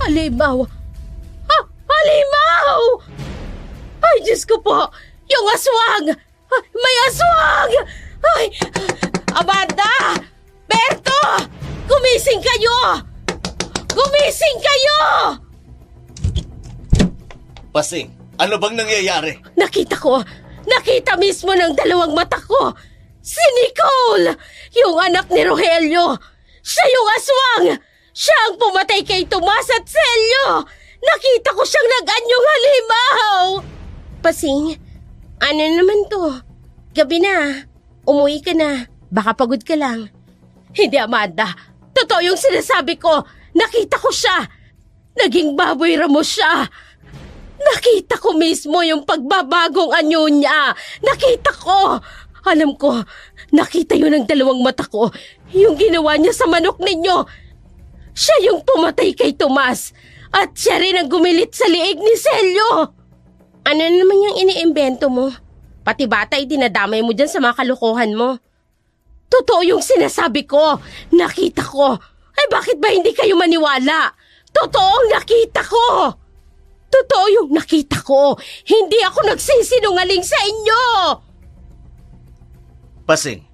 Halimaw! Halimaw! Ay, Diyos ko po! Yung aswang! May aswang! Ay! Amanda! Berto! Gumising kayo! Gumising kayo! Pasing, ano bang nangyayari? Nakita mismo ng dalawang mata ko! Si Nicole! Yung anak ni Rogelio! Siya yung aswang! Siya ang pumatay kay Tomas at Celio! Nakita ko siyang nag-anyong halimaw! Pasing, ano naman to? Gabi na. Umuwi ka na. Baka pagod ka lang. Hindi, Amanda. Totoo yung sinasabi ko. Nakita ko siya. Naging baboy ramo siya. Nakita ko mismo yung pagbabagong anyo niya. Nakita ko. Alam ko, nakita yun ng dalawang mata ko. Yung ginawa niya sa manok ninyo. Siya yung pumatay kay Tomas. At siya rin ang gumilit sa liig ni Celio. Ano naman yung iniimbento mo? Pati bata ay dinadamay mo dyan sa mga kalokohan mo. Totoo yung sinasabi ko. Nakita ko. Ay bakit ba hindi kayo maniwala? Totoong nakita ko. Totoo yung nakita ko. Hindi ako nagsisinungaling sa inyo. Pasing,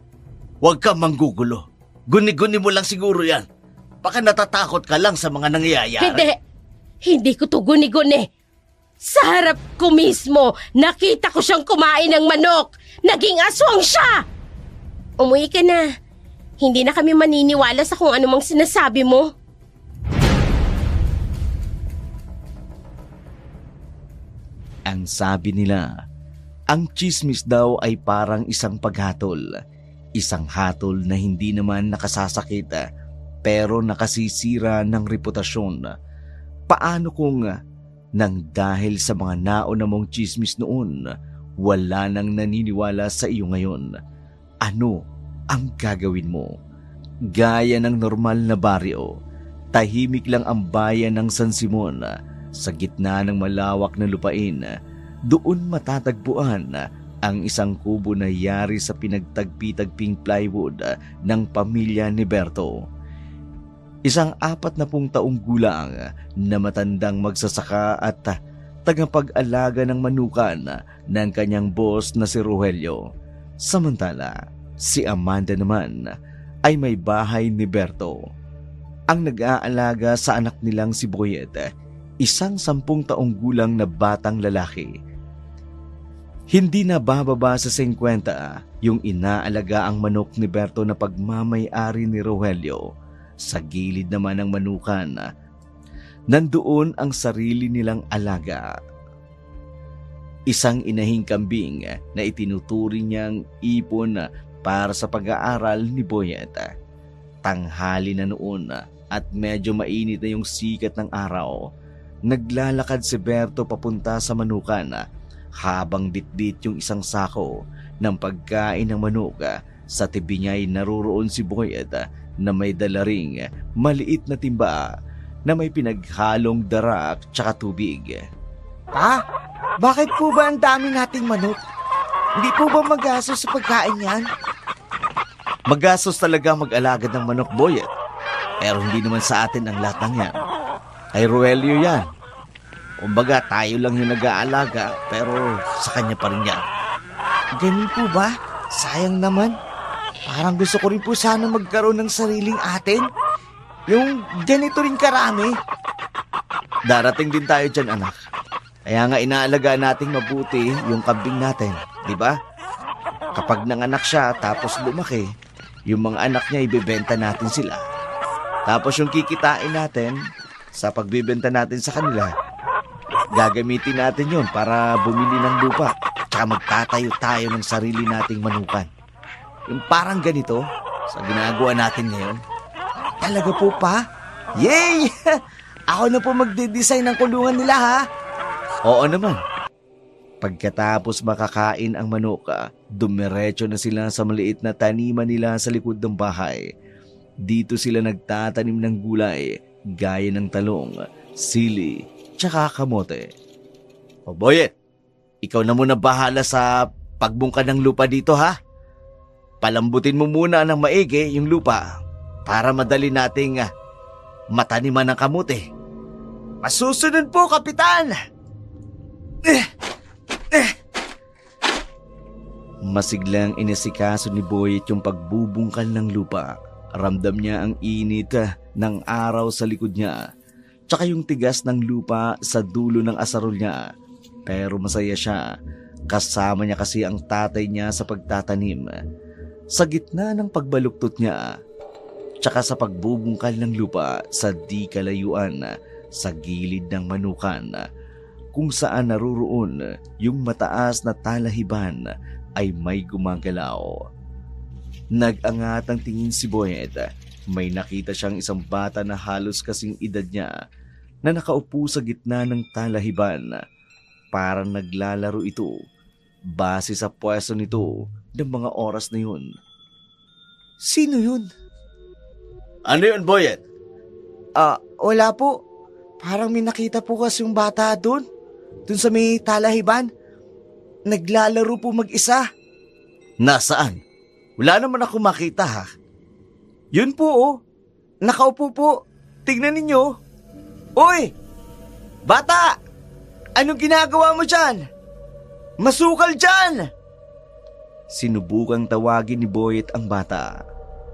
huwag kang manggugulo. Guni-guni mo lang siguro yan. Baka natatakot ka lang sa mga nangyayari. Hindi ko to guni-guni. Sa harap ko mismo, nakita ko siyang kumain ng manok. Naging aswang siya. Umuwi ka na. Hindi na kami maniniwala sa kung anumang sinasabi mo. Ang sabi nila, ang tsismis daw ay parang isang paghatol. Isang hatol na hindi naman nakasasakit pero nakasisira ng reputasyon. Paano kung nang dahil sa mga nauna mong tsismis noon, wala nang naniniwala sa iyo ngayon? Ano ang gagawin mo? Gaya ng normal na baryo, tahimik lang ang bayan ng San Simon. Sa gitna ng malawak na lupain, doon matatagpuan ang isang kubo na yari sa pinagtagpi-tagping plywood ng pamilya ni Berto. Isang 40 taong gulang na matandang magsasaka at tagapag-alaga ng manukan ng kanyang boss na si Rogelio. Samantala, si Amanda naman ay may bahay ni Berto. Ang nag-aalaga sa anak nilang si Boyet, isang 10 taong gulang na batang lalaki. Hindi na bababa sa 50 yung inaalaga ang manok ni Berto na pagmamay-ari ni Rogelio. Sa gilid naman ng manukan, nandoon ang sarili nilang alaga. Isang inahing kambing na itinuturing niyang ipon para sa pag-aaral ni Boyet. Tanghali na noon at medyo mainit na yung sikat ng araw. Naglalakad si Berto papunta sa manukan habang bitbit yung isang sako ng pagkain ng manok. Sa tibi niya ay naroon si Boyet na may dala ring maliit na timba na may pinaghalong dara at tsaka tubig. Pa, bakit po ba ang dami nating manok? Hindi po ba magastos sa pagkain yan? Magastos talaga mag-alaga ng manok, Boyet. Pero hindi naman sa atin ang lahat ng yan. Kay Rogelio yan. Kumbaga tayo lang yung nag-aalaga pero sa kanya pa rin yan. Ganun po ba? Sayang naman. Parang gusto ko rin po sana magkaroon ng sariling atin. Yung ganito rin karami. Darating din tayo dyan, anak. Kaya nga inaalagaan nating mabuti yung kambing natin, di ba? Kapag nanganak siya tapos lumaki, yung mga anak niya ibebenta natin sila. Tapos yung kikitain natin sa pagbibenta natin sa kanila, gagamitin natin yun para bumili ng lupa. Tsaka magtatayo tayo ng sarili nating manukan. Yung parang ganito sa ginagawa natin ngayon. Talaga po pa? Yay! Ako na po magde-design ng kulungan nila ha? Oo naman. Pagkatapos makakain ang manok, dumiretso na sila sa maliit na taniman nila sa likod ng bahay. Dito sila nagtatanim ng gulay gaya ng talong, sili, tsaka kamote. O Boyet, ikaw na muna bahala sa pagbungkad ng lupa dito ha. Palambutin mo muna ng maigi yung lupa para madali nating mataniman ng kamote. Masusunod po, Kapitan! Masiglang inisikaso ni Boyet yung pagbubungkal ng lupa. Ramdam niya ang init ng araw sa likod niya, tsaka yung tigas ng lupa sa dulo ng asarol niya. Pero masaya siya, kasama niya kasi ang tatay niya sa pagtatanim. Sa gitna ng pagbaluktot niya, tsaka sa pagbubungkal ng lupa sa di kalayuan sa gilid ng manukan, kung saan naruroon yung mataas na talahiban ay may gumagalaw. Nag-angat ang tingin si Boyet. May nakita siyang isang bata na halos kasing edad niya na nakaupo sa gitna ng talahiban. Parang naglalaro ito base sa pwesto nito ng mga oras na yun. Sino yun? Ano yun, Boyet? Wala po. Parang may nakita po kasi yung bata doon. Doon sa may talahiban. Naglalaro po mag-isa. Nasaan? Wala naman ako makita, ha? Yun po, oh. Nakaupo po. Tignan ninyo. Uy! Bata! Anong ginagawa mo dyan? Masukal dyan! Sinubukang tawagin ni Boyet ang bata,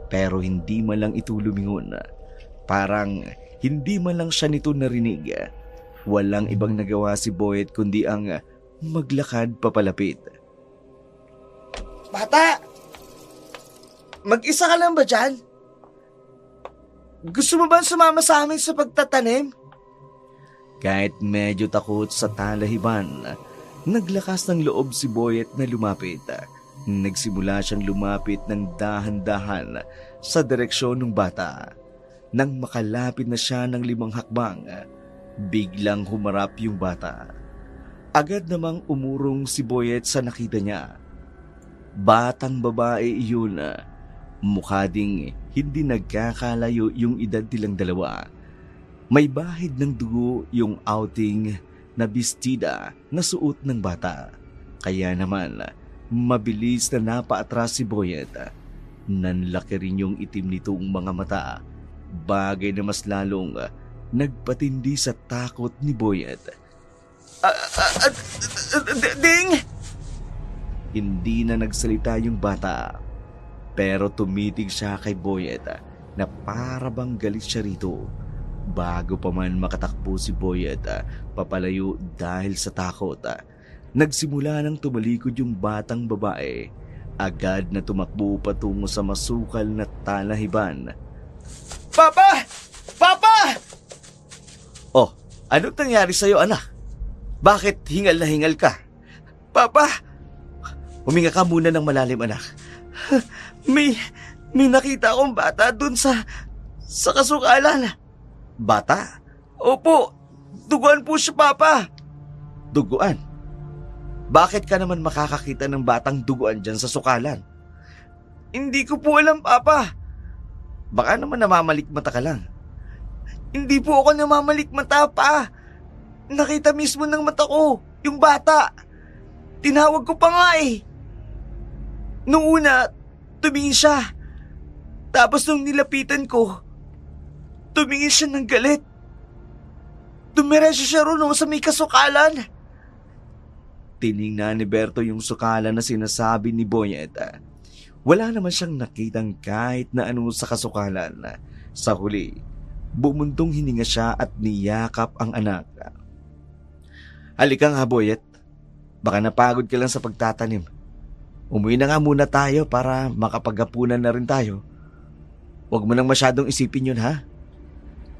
pero hindi man lang ito lumingon. Parang hindi man lang siya nito narinig. Walang ibang nagawa si Boyet kundi ang maglakad papalapit. Bata! Mag-isa ka lang ba dyan? Gusto mo ba sumama sa amin sa pagtatanim? Kahit medyo takot sa talahiban, naglakas ng loob si Boyet na lumapit. Nagsimula siyang lumapit ng dahan-dahan sa direksyon ng bata. Nang makalapit na siya ng 5 hakbang, biglang humarap yung bata. Agad namang umurong si Boyet sa nakita niya. Batang babae iyon. Mukha ding hindi nagkakalayo yung edad nilang dalawa. May bahid ng dugo yung outing na bestida na suot ng bata. Kaya naman, mabilis na napaatras si Boyet. Nanlaki rin yung itim nitong mga mata. Bagay na mas lalong nagpatindi sa takot ni Boyet. Ding! Hindi na nagsalita yung bata. Pero tumitig siya kay Boyet na para bang galit siya rito. Bago pa man makatakbo si Boyet papalayo dahil sa takot, nagsimula nang tumalikod yung batang babae. Agad na tumakbo patungo sa masukal na talahiban. Papa! Papa! Oh, anong nangyari sa'yo, anak? Bakit hingal na hingal ka? Papa! Huminga ka muna ng malalim, anak. May nakita akong bata dun sa kasukalan. Bata? Opo, duguan po siya, Papa. Duguan? Bakit ka naman makakakita ng batang duguan dyan sa sukalan? Hindi ko po alam, Papa. Baka naman namamalikmata ka lang. Hindi po ako namamalikmata, Pa. Nakita mismo ng mata ko, yung bata. Tinawag ko pa nga eh. Noong una, tumingin siya. Tapos nung nilapitan ko, tumingin siya ng galit. Dumiretso siya roon sa may kasukalan. Tiningnan ni Berto yung sukalan na sinasabi ni Boyet. Wala naman siyang nakitang kahit na ano sa kasukalan. Sa huli, bumuntong hininga siya at niyakap ang anak. Halika nga, Boyet. Baka napagod ka lang sa pagtatanim. Umuwi na nga muna tayo para makapaghapunan na rin tayo. Huwag mo nang masyadong isipin yun, ha?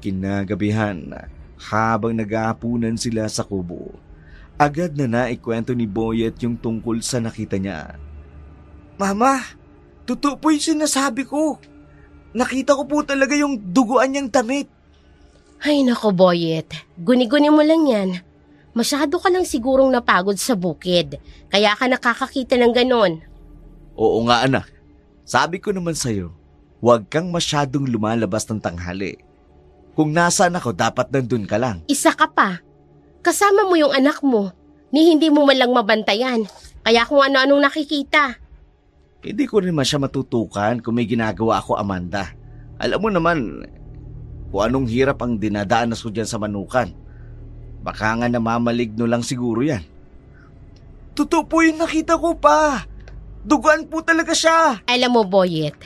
Kinagabihan, habang naghahapunan sila sa kubo, agad na naikwento ni Boyet yung tungkol sa nakita niya. Mama, totoo po yung sinasabi ko. Nakita ko po talaga yung duguan niyang damit. Ay nako, Boyet. Guni-guni mo lang yan. Masyado ka lang sigurong napagod sa bukid. Kaya ka nakakakita ng ganon. Oo nga, anak. Sabi ko naman sa'yo, huwag kang masyadong lumalabas ng tanghali. Kung nasaan ako, dapat nandun ka lang. Isa ka pa. Kasama mo yung anak mo. Ni hindi mo man lang mabantayan. Kaya kung ano-anong nakikita. Hindi ko rin man siya matutukan kung may ginagawa ako, Amanda. Alam mo naman kung anong hirap ang dinadaanas ko dyan sa manukan. Baka nga namamaligno lang siguro yan. Totoo po yung nakita ko pa. Dugaan po talaga siya. Alam mo, Boyet,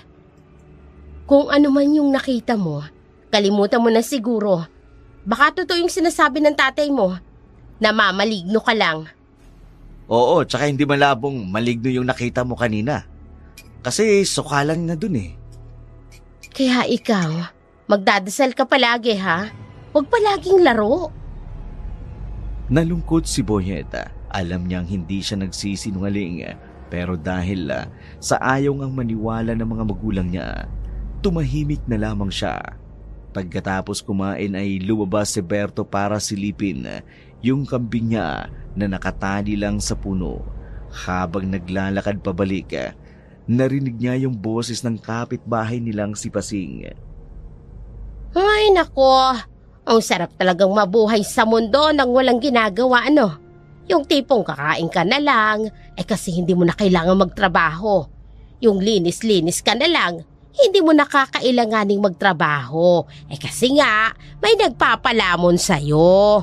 kung ano man yung nakita mo, kalimutan mo na siguro. Baka totoo yung sinasabi ng tatay mo, namamaligno ka lang. Oo, tsaka hindi malabong maligno yung nakita mo kanina. Kasi sukalan na dun eh. Kaya ikaw, magdadasal ka palagi ha? Huwag palaging laro. Nalungkot si Boyet. Alam niyang hindi siya nagsisinungaling, pero dahil sa ayaw ngang maniwala ng mga magulang niya, tumahimik na lamang siya. Pagkatapos kumain ay lumabas si Berto para silipin yung kambing niya na nakatali lang sa puno. Habang naglalakad pabalik, narinig niya yung boses ng kapitbahay nilang si Pasing. Ay nako, ang sarap talagang mabuhay sa mundo nang walang ginagawa ano. Yung tipong kakain ka na lang, kasi hindi mo na kailangan magtrabaho. Yung linis-linis ka na lang, hindi mo na kakailanganing magtrabaho. Kasi nga, may nagpapalamon sa'yo.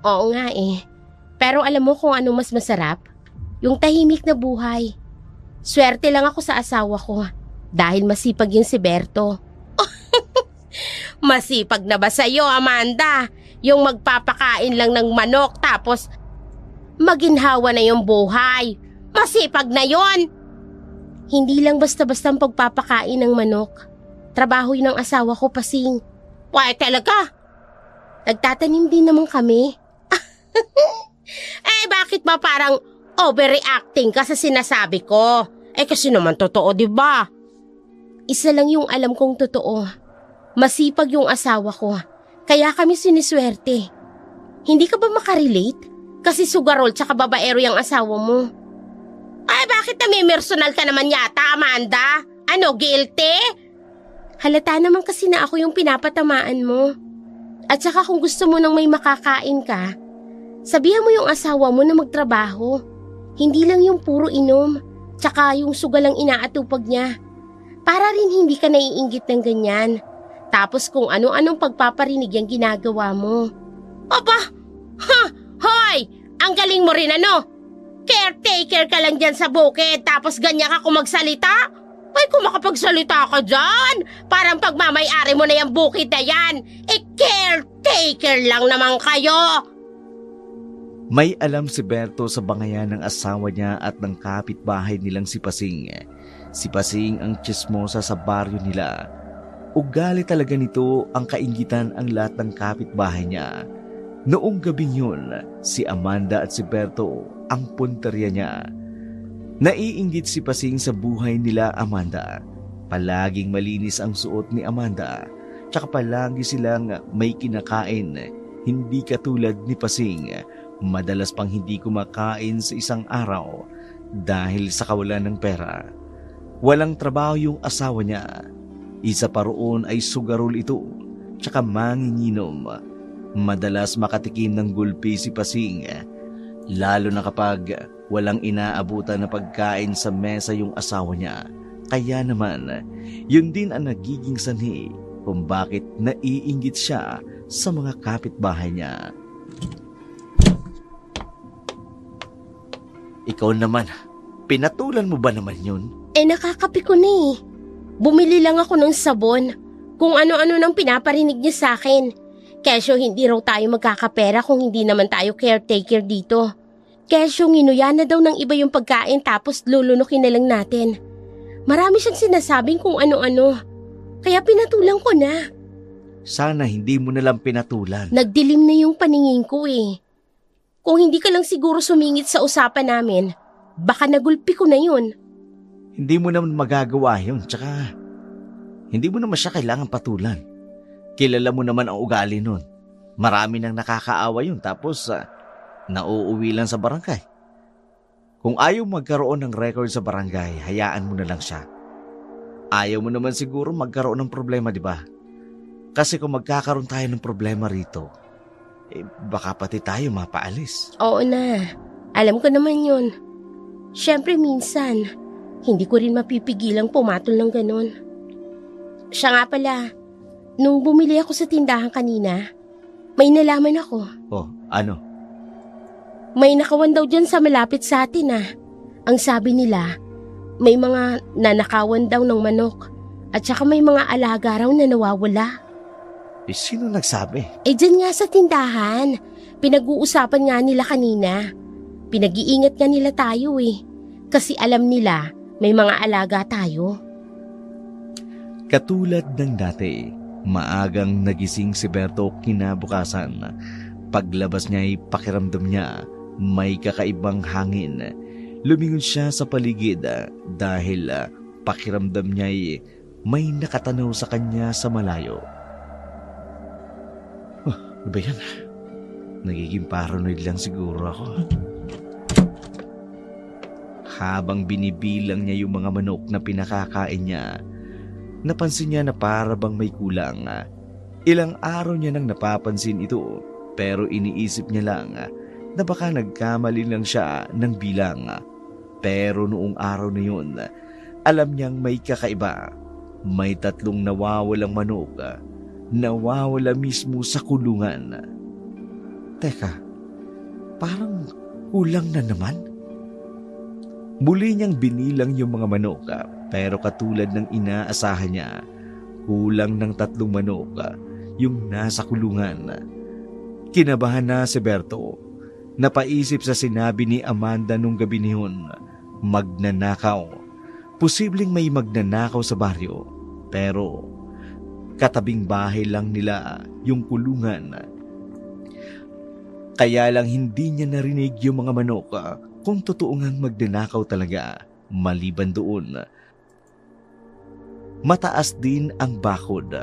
Oo nga eh. Pero alam mo kung ano mas masarap? Yung tahimik na buhay. Swerte lang ako sa asawa ko dahil masipag yung si Berto. Masipag na ba sa'yo, Amanda? Yung magpapakain lang ng manok tapos maginhawa na yung buhay. Masipag na yon. Hindi lang basta-basta ang pagpapakain ng manok. Trabaho yun ng asawa ko, Pasing. Why talaga? Nagtatanim din naman kami. Bakit ba parang overreacting ka sa sinasabi ko? Kasi naman totoo, di ba? Isa lang yung alam kong totoo. Masipag yung asawa ko. Kaya kami siniswerte. Hindi ka ba makarelate? Kasi sugarol tsaka babaero yung asawa mo. Bakit namimersonal ka naman yata, Amanda? Ano, guilty? Halata naman kasi na ako yung pinapatamaan mo. At saka kung gusto mo nang may makakain ka, sabihan mo yung asawa mo na magtrabaho. Hindi lang yung puro inom, tsaka yung sugalang inaatupag niya. Para rin hindi ka naiinggit ng ganyan. Tapos kung ano-anong pagpaparinig yung ginagawa mo. Aba! Hoy! Ang galing mo rin ano? Caretaker ka lang dyan sa bukid tapos ganyan ka kung magsalita? Kung makapagsalita ka dyan, parang pagmamay-ari mo na yung bukid na yan. Caretaker lang naman kayo. May alam si Berto sa bangayan ng asawa niya at ng kapitbahay nilang si Pasing. Si Pasing ang tsismosa sa baryo nila. Ugali talaga nito ang kainggitan ang lahat ng kapitbahay niya. Noong gabing yun, si Amanda at si Berto ang punteriya niya. Naiinggit si Pasing sa buhay nila Amanda. Palaging malinis ang suot ni Amanda. Tsaka palagi silang may kinakain. Hindi katulad ni Pasing. Madalas pang hindi kumakain sa isang araw dahil sa kawalan ng pera. Walang trabaho yung asawa niya. Isa pa roon ay sugarol ito. Tsaka manginginom. Madalas makatikim ng gulpi si Pasing, lalo na kapag walang inaabutan na pagkain sa mesa yung asawa niya. Kaya naman, yun din ang nagiging sanhi kung bakit naiinggit siya sa mga kapitbahay niya. Ikaw naman, pinatulan mo ba naman yun? Nakakapi ko na eh. Bumili lang ako ng sabon. Kung ano-ano nang pinaparinig niya sa akin. Kesyo hindi raw tayo magkakapera kung hindi naman tayo caretaker dito. Kesyo nginuya na daw ng iba yung pagkain tapos lulunukin na lang natin. Marami siyang sinasabing kung ano-ano. Kaya pinatulang ko na. Sana hindi mo nalang pinatulan. Nagdilim na yung paningin ko eh. Kung hindi ka lang siguro sumingit sa usapan namin, baka nagulpi ko na yun. Hindi mo naman magagawa yun, tsaka hindi mo naman siya kailangan patulan. Kilala mo naman ang ugali nun. Marami nang nakakaawa yun tapos nauuwi lang sa barangay. Kung ayaw magkaroon ng record sa barangay, hayaan mo na lang siya. Ayaw mo naman siguro magkaroon ng problema, di ba? Kasi kung magkakaroon tayo ng problema rito, baka pati tayo mapaalis. Oo na, alam ko naman yun. Siyempre minsan, hindi ko rin mapipigilang pumatol ng ganun. Siya nga pala, nung bumili ako sa tindahan kanina, May nalaman ako. Oh, ano? May nakawan daw dyan sa malapit sa atin Ang sabi nila, may mga nanakawan daw ng manok at saka may mga alaga raw na nawawala. Sino nagsabi? Dyan nga sa tindahan. Pinag-uusapan nga nila kanina. Pinag-iingat nga nila tayo Kasi alam nila may mga alaga tayo. Katulad ng dati, maagang nagising si Berto kinabukasan. Paglabas niya ay pakiramdam niya may kakaibang hangin. Lumingon siya sa paligid dahil pakiramdam niya ay may nakatanaw sa kanya sa malayo. Ano ba yan? Nagiging paranoid lang siguro ako. Habang binibilang niya yung mga manok na pinakakain niya, napansin niya na para bang may kulang. Ilang araw niya nang napapansin ito, pero iniisip niya lang na baka nagkamali lang siya ng bilang. Pero noong araw na yun, alam niyang may kakaiba. May 3 nawawalang manok. Nawawala mismo sa kulungan. Teka, parang kulang na naman. Muli niyang binilang yung mga manok, pero katulad ng inaasahan niya, kulang ng 3 manok yung nasa kulungan. Kinabahan na si Berto. Napaisip sa sinabi ni Amanda nung gabi niyon, magnanakaw. Posibleng may magnanakaw sa baryo, pero katabing bahay lang nila yung kulungan. Kaya lang hindi niya narinig yung mga manok kung totoo ngang magnanakaw talaga. Maliban doon, mataas din ang bakod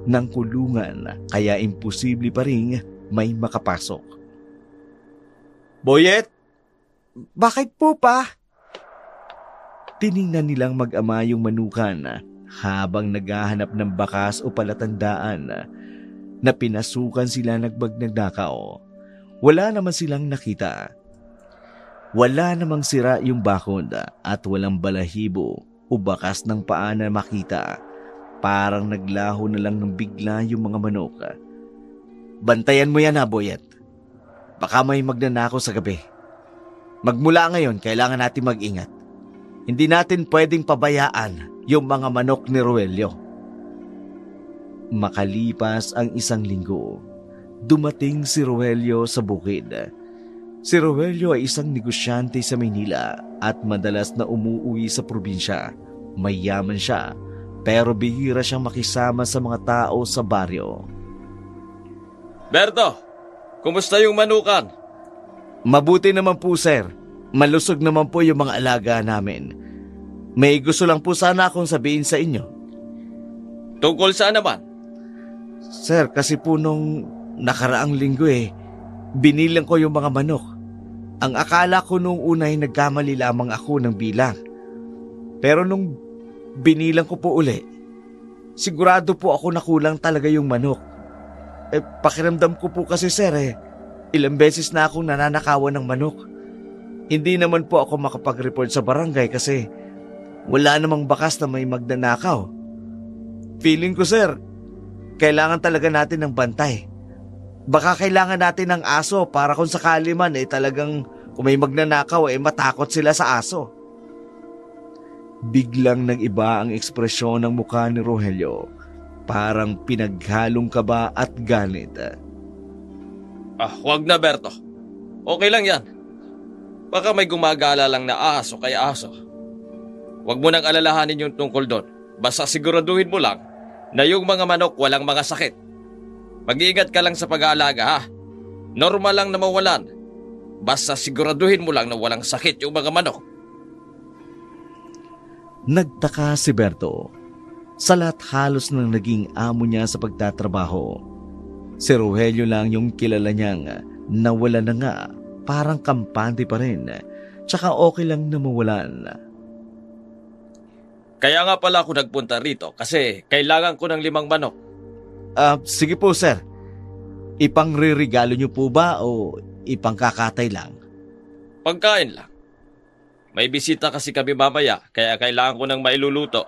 ng kulungan kaya imposible pa rin may makapasok. Boyet? Bakit po pa? Tiningnan nilang mag-ama yung manukan habang naghahanap ng bakas o palatandaan na pinasukan sila nagbagnagdakaw. Wala naman silang nakita. Wala namang sira yung bakod at walang balahibo o bakas ng paa na makita. Parang naglaho na lang ng bigla yung mga manok. Bantayan mo yan Boyet. Baka may magnanakaw sa gabi. Magmula ngayon, kailangan natin mag-ingat. Hindi natin pwedeng pabayaan yung mga manok ni Roelio. Makalipas ang 1 linggo, dumating si Roelio sa bukid. Si Roelio ay isang negosyante sa Maynila at madalas na umuwi sa probinsya. Mayaman siya, pero bihira siyang makisama sa mga tao sa baryo. Berto, kumusta yung manukan? Mabuti naman po, sir. Malusog naman po yung mga alaga namin. May gusto lang po sana akong sabihin sa inyo. Tungkol saan naman? Sir, kasi po nung nakaraang linggo binilang ko yung mga manok. Ang akala ko nung una ay nagkamali lamang ako ng bilang. Pero nung binilang ko po uli, sigurado po ako na kulang talaga yung manok. Pakiramdam ko po kasi sir ilang beses na akong nananakawan ng manok. Hindi naman po ako makapag-report sa barangay kasi wala namang bakas na may magnanakaw. Feeling ko sir, kailangan talaga natin ng bantay. Baka kailangan natin ng aso para kung sakali man talagang kung may magnanakaw matakot sila sa aso. Biglang nag-iba ang ekspresyon ng mukha ni Rogelio. Parang pinaghalong kaba at galit. Huwag na Berto. Okay lang yan. Baka may gumagala lang na aso kaya aso. Huwag mo nang alalahanin yung tungkol doon. Basta siguraduhin mo lang na yung mga manok walang mga sakit. Mag-iingat ka lang sa pag-aalaga ha. Normal lang na mawalan. Basta siguraduhin mo lang na walang sakit yung mga manok. Nagtaka si Berto. Sa lahat halos ng naging amo niya sa pagtatrabaho, si Rogelio lang yung kilala niyang nawala na nga, parang kampante pa rin, tsaka okay lang na mawalan. Kaya nga pala ako nagpunta rito kasi kailangan ko ng 5 manok. Sige po sir, ipangririgalo niyo po ba o ipangkakatay lang? Pagkain lang. May bisita kasi kami mamaya kaya kailangan ko ng mailuluto.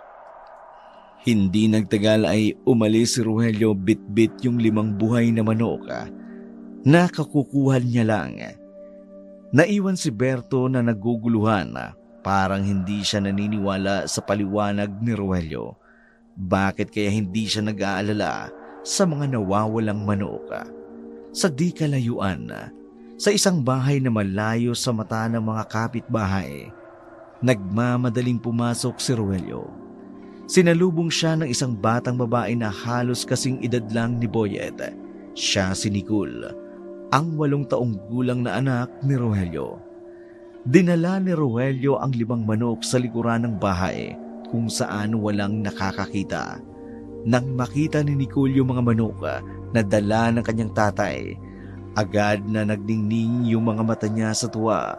Hindi nagtagal ay umalis si Rogelio bit-bit yung 5 buhay na manok Nakakukuhan niya lang. Naiwan si Berto na naguguluhan, parang hindi siya naniniwala sa paliwanag ni Rogelio. Bakit kaya hindi siya nag-aalala sa mga nawawalang manok? Sa di kalayuan, sa isang bahay na malayo sa mata ng mga kapitbahay, nagmamadaling pumasok si Rogelio. Sinalubong siya ng isang batang babae na halos kasing edad lang ni Boyet. Siya si Nicole, ang 8 taong gulang na anak ni Rogelio. Dinala ni Rogelio ang 5 manok sa likuran ng bahay kung saan walang nakakakita. Nang makita ni Nicole yung mga manok na dala ng kanyang tatay, agad na nagdingning yung mga mata niya sa tuwa.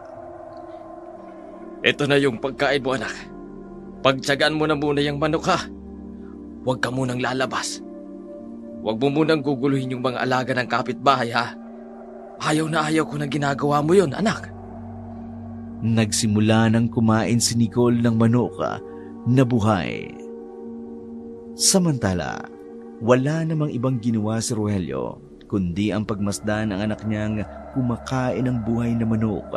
Ito na yung pagkain mo, anak. Pagtsagaan mo na muna yung manok, ha? Huwag ka munang lalabas. Huwag mo munang guguluhin yung mga alaga ng kapitbahay, ha? Ayaw na ayaw ko na ginagawa mo yun, anak. Nagsimula nang kumain si Nicole ng manok na buhay. Samantala, wala namang ibang ginawa si Rogelio kundi ang pagmasdan ng anak niyang kumakain ng buhay na manok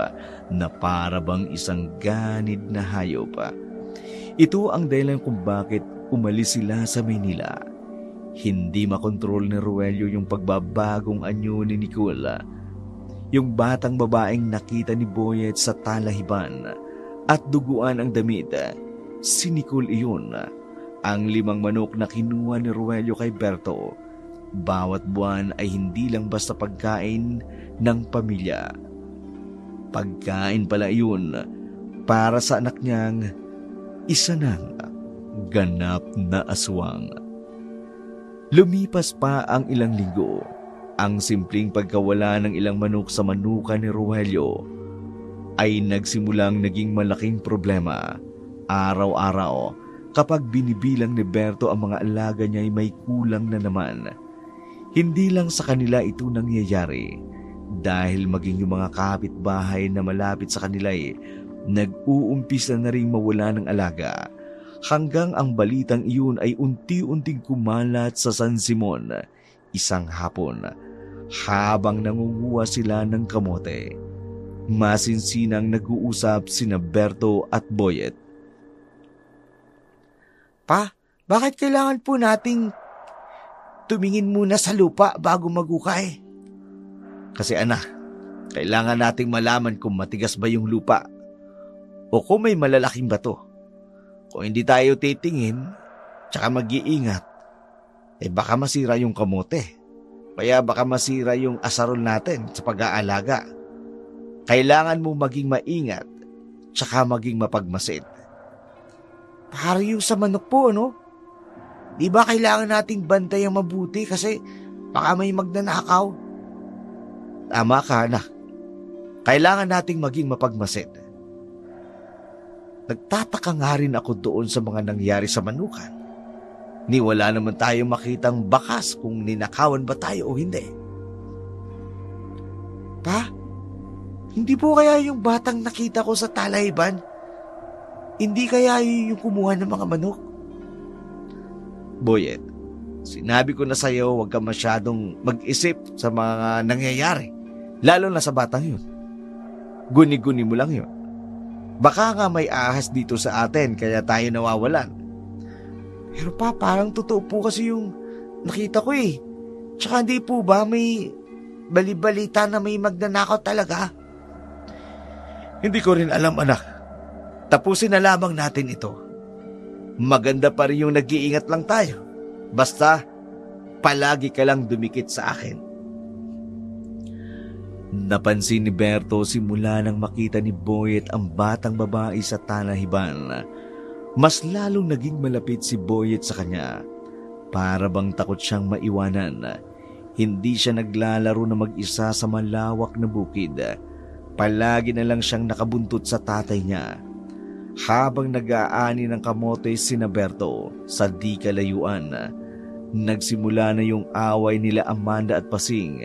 na para bang isang ganid na hayop. Ito ang dahilan kung bakit umalis sila sa Maynila. Hindi makontrol ni Rogelio yung pagbabagong anyo ni Nicole. Yung batang babaeng nakita ni Boyet sa talahiban at duguan ang damit, si Nicole iyon. Ang 5 manok na kinuha ni Rogelio kay Berto, bawat buwan ay hindi lang basta pagkain ng pamilya. Pagkain pala iyon para sa anak niyang isa ng ganap na aswang. Lumipas pa ang ilang linggo. Ang simpleng pagkawala ng ilang manok sa manukan ni Rogelio ay nagsimulang naging malaking problema. Araw-araw, kapag binibilang ni Berto ang mga alaga niya ay may kulang na naman. Hindi lang sa kanila ito nangyayari dahil maging yung mga kapitbahay na malapit sa kanila ay nag-uumpisa na rin mawala ng alaga, hanggang ang balitang iyon ay unti-unting kumalat sa San Simon. Isang hapon, habang nangunguha sila ng kamote, masinsinang nag-uusap sina Berto at Boyet. Pa, bakit kailangan po nating tumingin muna sa lupa bago magukay? Kasi anak, kailangan nating malaman kung matigas ba yung lupa o kung may malalaking bato. Kung hindi tayo titingin, tsaka mag-iingat, baka masira yung kamote. Kaya baka masira yung asarol natin sa pag-aalaga. Kailangan mo maging maingat, tsaka maging mapagmasid. Para yung sa manok po, no? Di ba kailangan nating bantayan mabuti kasi baka may magnanakaw? Tama ka, anak. Kailangan nating maging mapagmasid. Nagtataka nga rin ako doon sa mga nangyari sa manukan. Ni wala naman tayong makitang bakas kung ninakawan ba tayo o hindi. Pa, hindi po kaya yung batang nakita ko sa talayban? Hindi kaya yun yung kumuha ng mga manok? Boyet, sinabi ko na sa'yo huwag ka masyadong mag-isip sa mga nangyayari, lalo na sa batang yun. Guni-guni mo lang yun. Baka nga may ahas dito sa atin kaya tayo nawawalan. Pero pa, parang totoo po kasi yung nakita ko eh. Tsaka hindi po ba may balibalita na may magnanakaw talaga? Hindi ko rin alam, anak. Tapusin na lamang natin ito. Maganda pa rin yung nag-iingat lang tayo. Basta, palagi ka lang dumikit sa akin. Napansin ni Berto simula nang makita ni Boyet ang batang babae sa talahiban. Mas lalong naging malapit si Boyet sa kanya. Para bang takot siyang maiwanan. Hindi siya naglalaro na mag-isa sa malawak na bukid. Palagi na lang siyang nakabuntot sa tatay niya. Habang nag-aani ng kamote sina Berto sa di kalayuan, nagsimula na yung away nila Amanda at Pasing.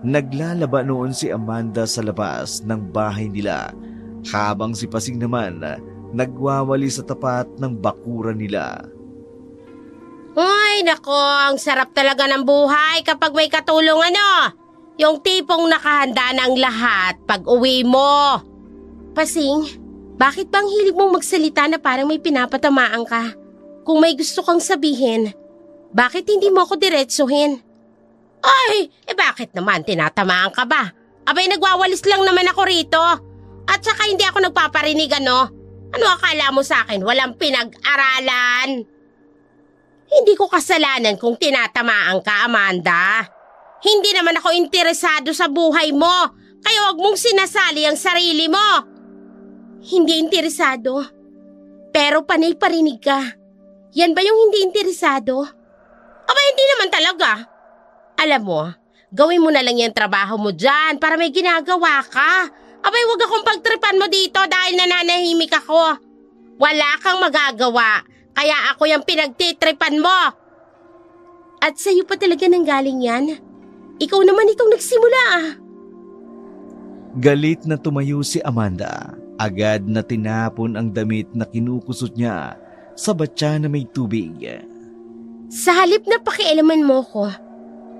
Naglalaba noon si Amanda sa labas ng bahay nila, habang si Pasing naman nagwawali sa tapat ng bakuran nila. Ay, nako, ang sarap talaga ng buhay kapag may katulong, ano? Yung tipong nakahanda na ang lahat pag uwi mo. Pasing, bakit bang hilig mong magsalita na parang may pinapatamaan ka? Kung may gusto kang sabihin, bakit hindi mo ako diretsuhin? Ay, bakit naman tinatamaan ka ba? Abay, nagwawalis lang naman ako rito. At saka hindi ako nagpaparinig, ano? Ano akala mo sa akin? Walang pinag-aralan. Hindi ko kasalanan kung tinatamaan ka, Amanda. Hindi naman ako interesado sa buhay mo. Kaya wag mong sinasali ang sarili mo. Hindi interesado. Pero panay parinig ka. Yan ba yung hindi interesado? Aba, hindi naman talaga. Alam mo, gawin mo na lang yung trabaho mo dyan para may ginagawa ka. Abay, wag akong pagtripan mo dito dahil nananahimik ako. Wala kang magagawa, kaya ako yung pinagtitripan mo. At sa'yo pa talaga nanggaling yan? Ikaw naman itong nagsimula ah. Galit na tumayo si Amanda. Agad na tinapon ang damit na kinukusot niya sa batya na may tubig. Sa halip na pakialaman mo ko,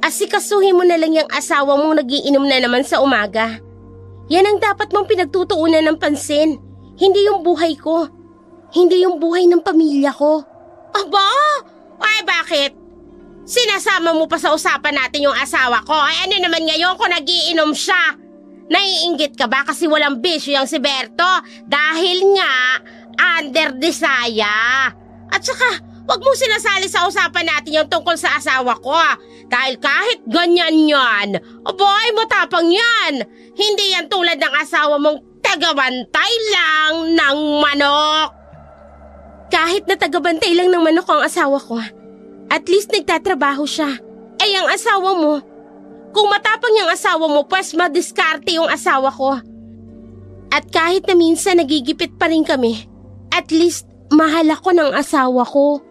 asikasuhin mo na lang yung asawa mong nagiinom na naman sa umaga. Yan ang dapat mong pinagtutuunan ng pansin. Hindi yung buhay ko. Hindi yung buhay ng pamilya ko. Aba? Ay bakit? Sinasama mo pa sa usapan natin yung asawa ko. Ay ano naman ngayon kung nagiinom siya? Naiinggit ka ba kasi walang bisyo yung si Berto? Dahil nga, under desaya. At saka, wag mo sinasali sa usapan natin yung tungkol sa asawa ko. Dahil kahit ganyan yan, aboy, matapang yan. Hindi yan tulad ng asawa mong tagabantay lang ng manok. Kahit na tagabantay lang ng manok ang asawa ko, at least nagtatrabaho siya. Ay ang asawa mo, kung matapang yung asawa mo, pues madiskarte yung asawa ko. At kahit na minsan nagigipit pa rin kami, at least mahal ako ng asawa ko.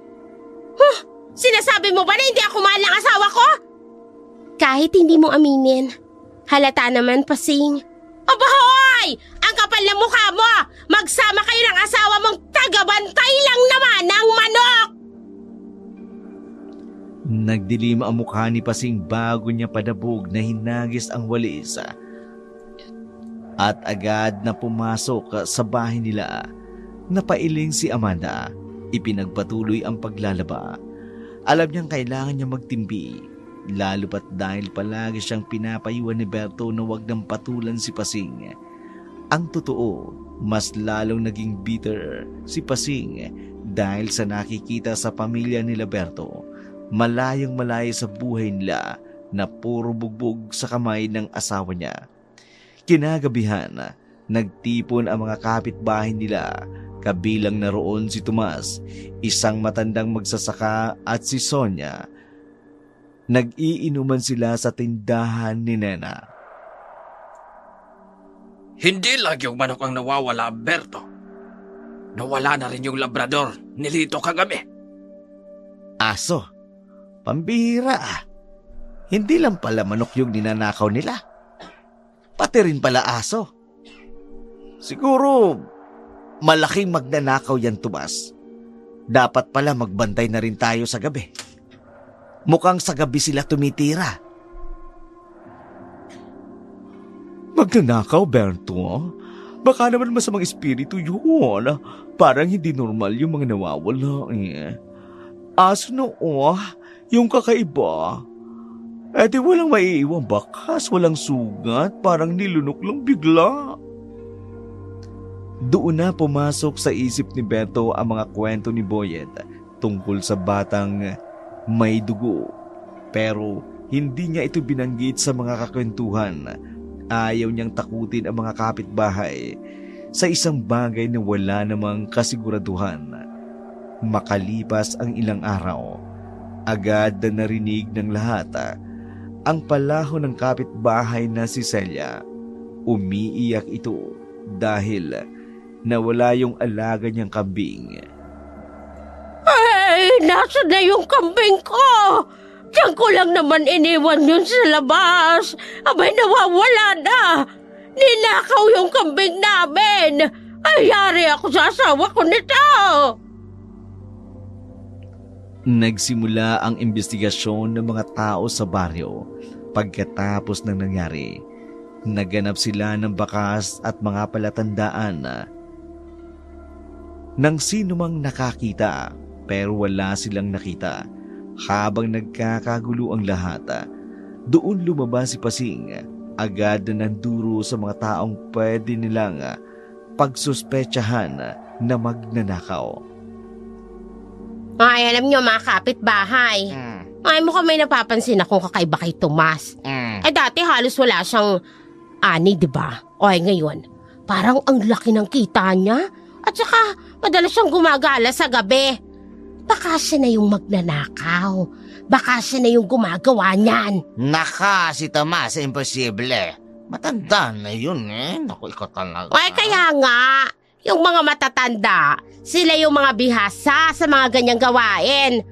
Sinasabi mo ba na hindi ako mahal ng asawa ko? Kahit hindi mo aminin, halata naman Pasing. Aba hoy! Ang kapal na mukha mo! Magsama kayo ng asawa mong tagabantay lang naman ng manok! Nagdilim ang mukha ni Pasing bago niya padabog na hinagis ang walis. At agad na pumasok sa bahay nila. Napailing si Amanda. Ipinagpatuloy ang paglalaba. Alam niyang kailangan niya magtimbi. Lalo pat dahil palagi siyang pinapayuan ni Berto na wag nang patulan si Pasing. Ang totoo, mas lalong naging bitter si Pasing dahil sa nakikita sa pamilya ni Berto. Malayong malayo sa buhay nila na puro bugbog sa kamay ng asawa niya. Kinagabihan, nagtipon ang mga kapitbahay nila, kabilang na roon si Tomas, isang matandang magsasaka at si Sonia. Nag-iinuman sila sa tindahan ni Nena. Hindi lang yung manok ang nawawala, Berto. Nawala na rin yung labrador, nilito kagabi. Aso, pambihira ah. Hindi lang pala manok yung ninanakaw nila. Pati rin pala aso. Siguro, malaking magnanakaw yan, Tomas. Dapat pala magbantay na rin tayo sa gabi. Mukhang sa gabi sila tumitira. Magnanakaw, Berto? Baka naman masamang espiritu yun. Parang hindi normal yung mga nawawala eh. Aso na yung kakaiba. Eh di walang maiiwang bakas, walang sugat, parang nilunok lang bigla. Doon na pumasok sa isip ni Berto ang mga kwento ni Boyet tungkol sa batang may dugo. Pero hindi niya ito binanggit sa mga kakwentuhan. Ayaw niyang takutin ang mga kapitbahay sa isang bagay na wala namang kasiguraduhan. Makalipas ang ilang araw, agad na narinig ng lahat ang palaho ng kapitbahay na si Celia. Umiiyak ito dahil nawala yung alaga niyang kambing. Ay, nasa na yung kambing ko? Diyan ko lang naman iniwan yun sa labas. Abay, nawawala na. Ninakaw yung kambing namin. Ay, yari ako sa asawa ko nito. Nagsimula ang investigasyon ng mga tao sa baryo Pagkatapos ng nangyari, naganap sila ng bakas at mga palatandaan ng sino mang nakakita, pero wala silang nakita. Habang nagkakagulo ang lahat, doon lumabas si Pasing, agad na nanduro sa mga taong pwede nilang pagsuspetsahan na magnanakaw. Ay, alam nyo mga kapitbahay. Ay, mukhang may napapansin akong kakaiba kay Tomas. Dati halos wala siyang ani, di ba? O ngayon, parang ang laki ng kita niya. At saka, madalas siyang gumagala sa gabi. Baka siya na yung magnanakaw. Baka siya na yung gumagawa niyan. Naka, si Tomas, imposible. Matanda na yun eh. Naku, ikaw talaga. Ay, kaya nga, yung mga matatanda, sila yung mga bihasa sa mga ganyang gawain.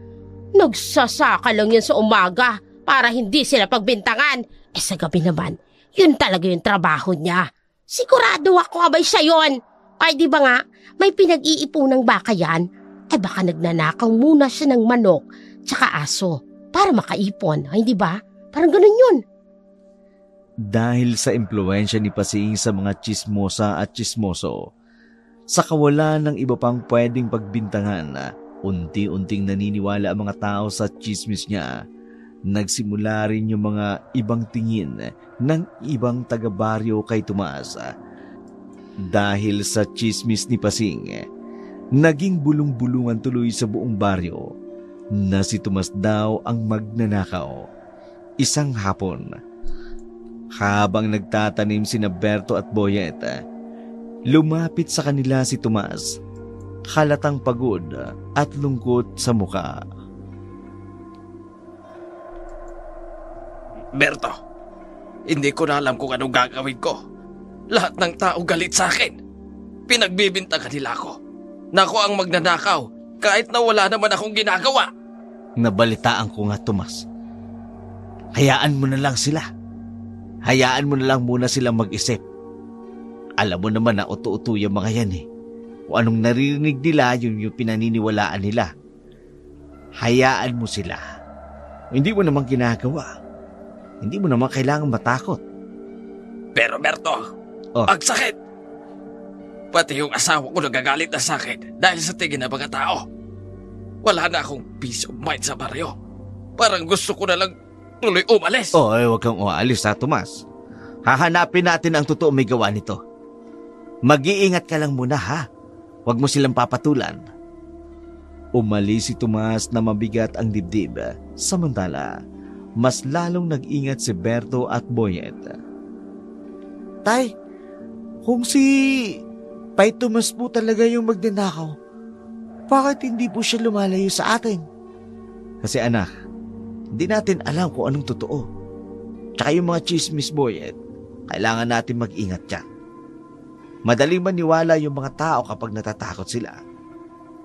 Nagsasaka lang yun sa umaga para hindi sila pagbintangan. Sa gabi naman, yun talaga yung trabaho niya. Sigurado ako abay siya yun. Ay, di ba nga, may pinag-iipunang baka yan? Baka nagnanakaw muna siya ng manok tsaka aso para makaipon. Ay, di ba? Parang ganun yun. Dahil sa impluensya ni Pasing sa mga tsismosa at tsismoso, sa kawalan ng iba pang pwedeng pagbintangan, unti-unting naniniwala ang mga tao sa tsismis niya. Nagsimula rin yung mga ibang tingin ng ibang taga-baryo kay Tomas. Dahil sa tsismis ni Pasing, naging bulong-bulungan tuloy sa buong baryo na si Tomas daw ang magnanakaw. Isang hapon, habang nagtatanim sina Berto at Boyet, lumapit sa kanila si Tomas, halatang pagod at lungkot sa muka. Berto, hindi ko na alam kung anong gagawin ko. Lahat ng tao galit sa akin. Pinagbibintangan nila ako. Na ako ang magnanakaw kahit na wala naman akong ginagawa. Nabalitaan ko nga, Tomas. Hayaan mo na lang sila. Hayaan mo na lang muna silang mag-isip. Alam mo naman na uto-uto yung mga yan eh. Kung anong naririnig nila, yung pinaniniwalaan nila. Hayaan mo sila. Hindi mo naman ginagawa. Hindi mo naman kailangan matakot. Pero Berto, ang sakit. Pati yung asawa ko nagagalit na sa akin dahil sa tingin ng mga tao. Wala na akong peace of mind sa baryo. Parang gusto ko na lang tuloy umalis. Huwag kang umalis ha, Tomas. Hahanapin natin ang totoo may gawa nito. Mag-iingat ka lang muna ha. Huwag mo silang papatulan. Umalis si Tomas na mabigat ang dibdib. Samantala, mas lalong nag-ingat si Berto at Boyet. Tay, kung si Pai Tomas po talaga yung magnanakaw, bakit hindi po siya lumalayo sa atin? Kasi anak, hindi natin alam kung anong totoo. Tsaka yung mga chismis, Boyet, kailangan natin mag-ingat dyan. Madaling maniwala yung mga tao kapag natatakot sila.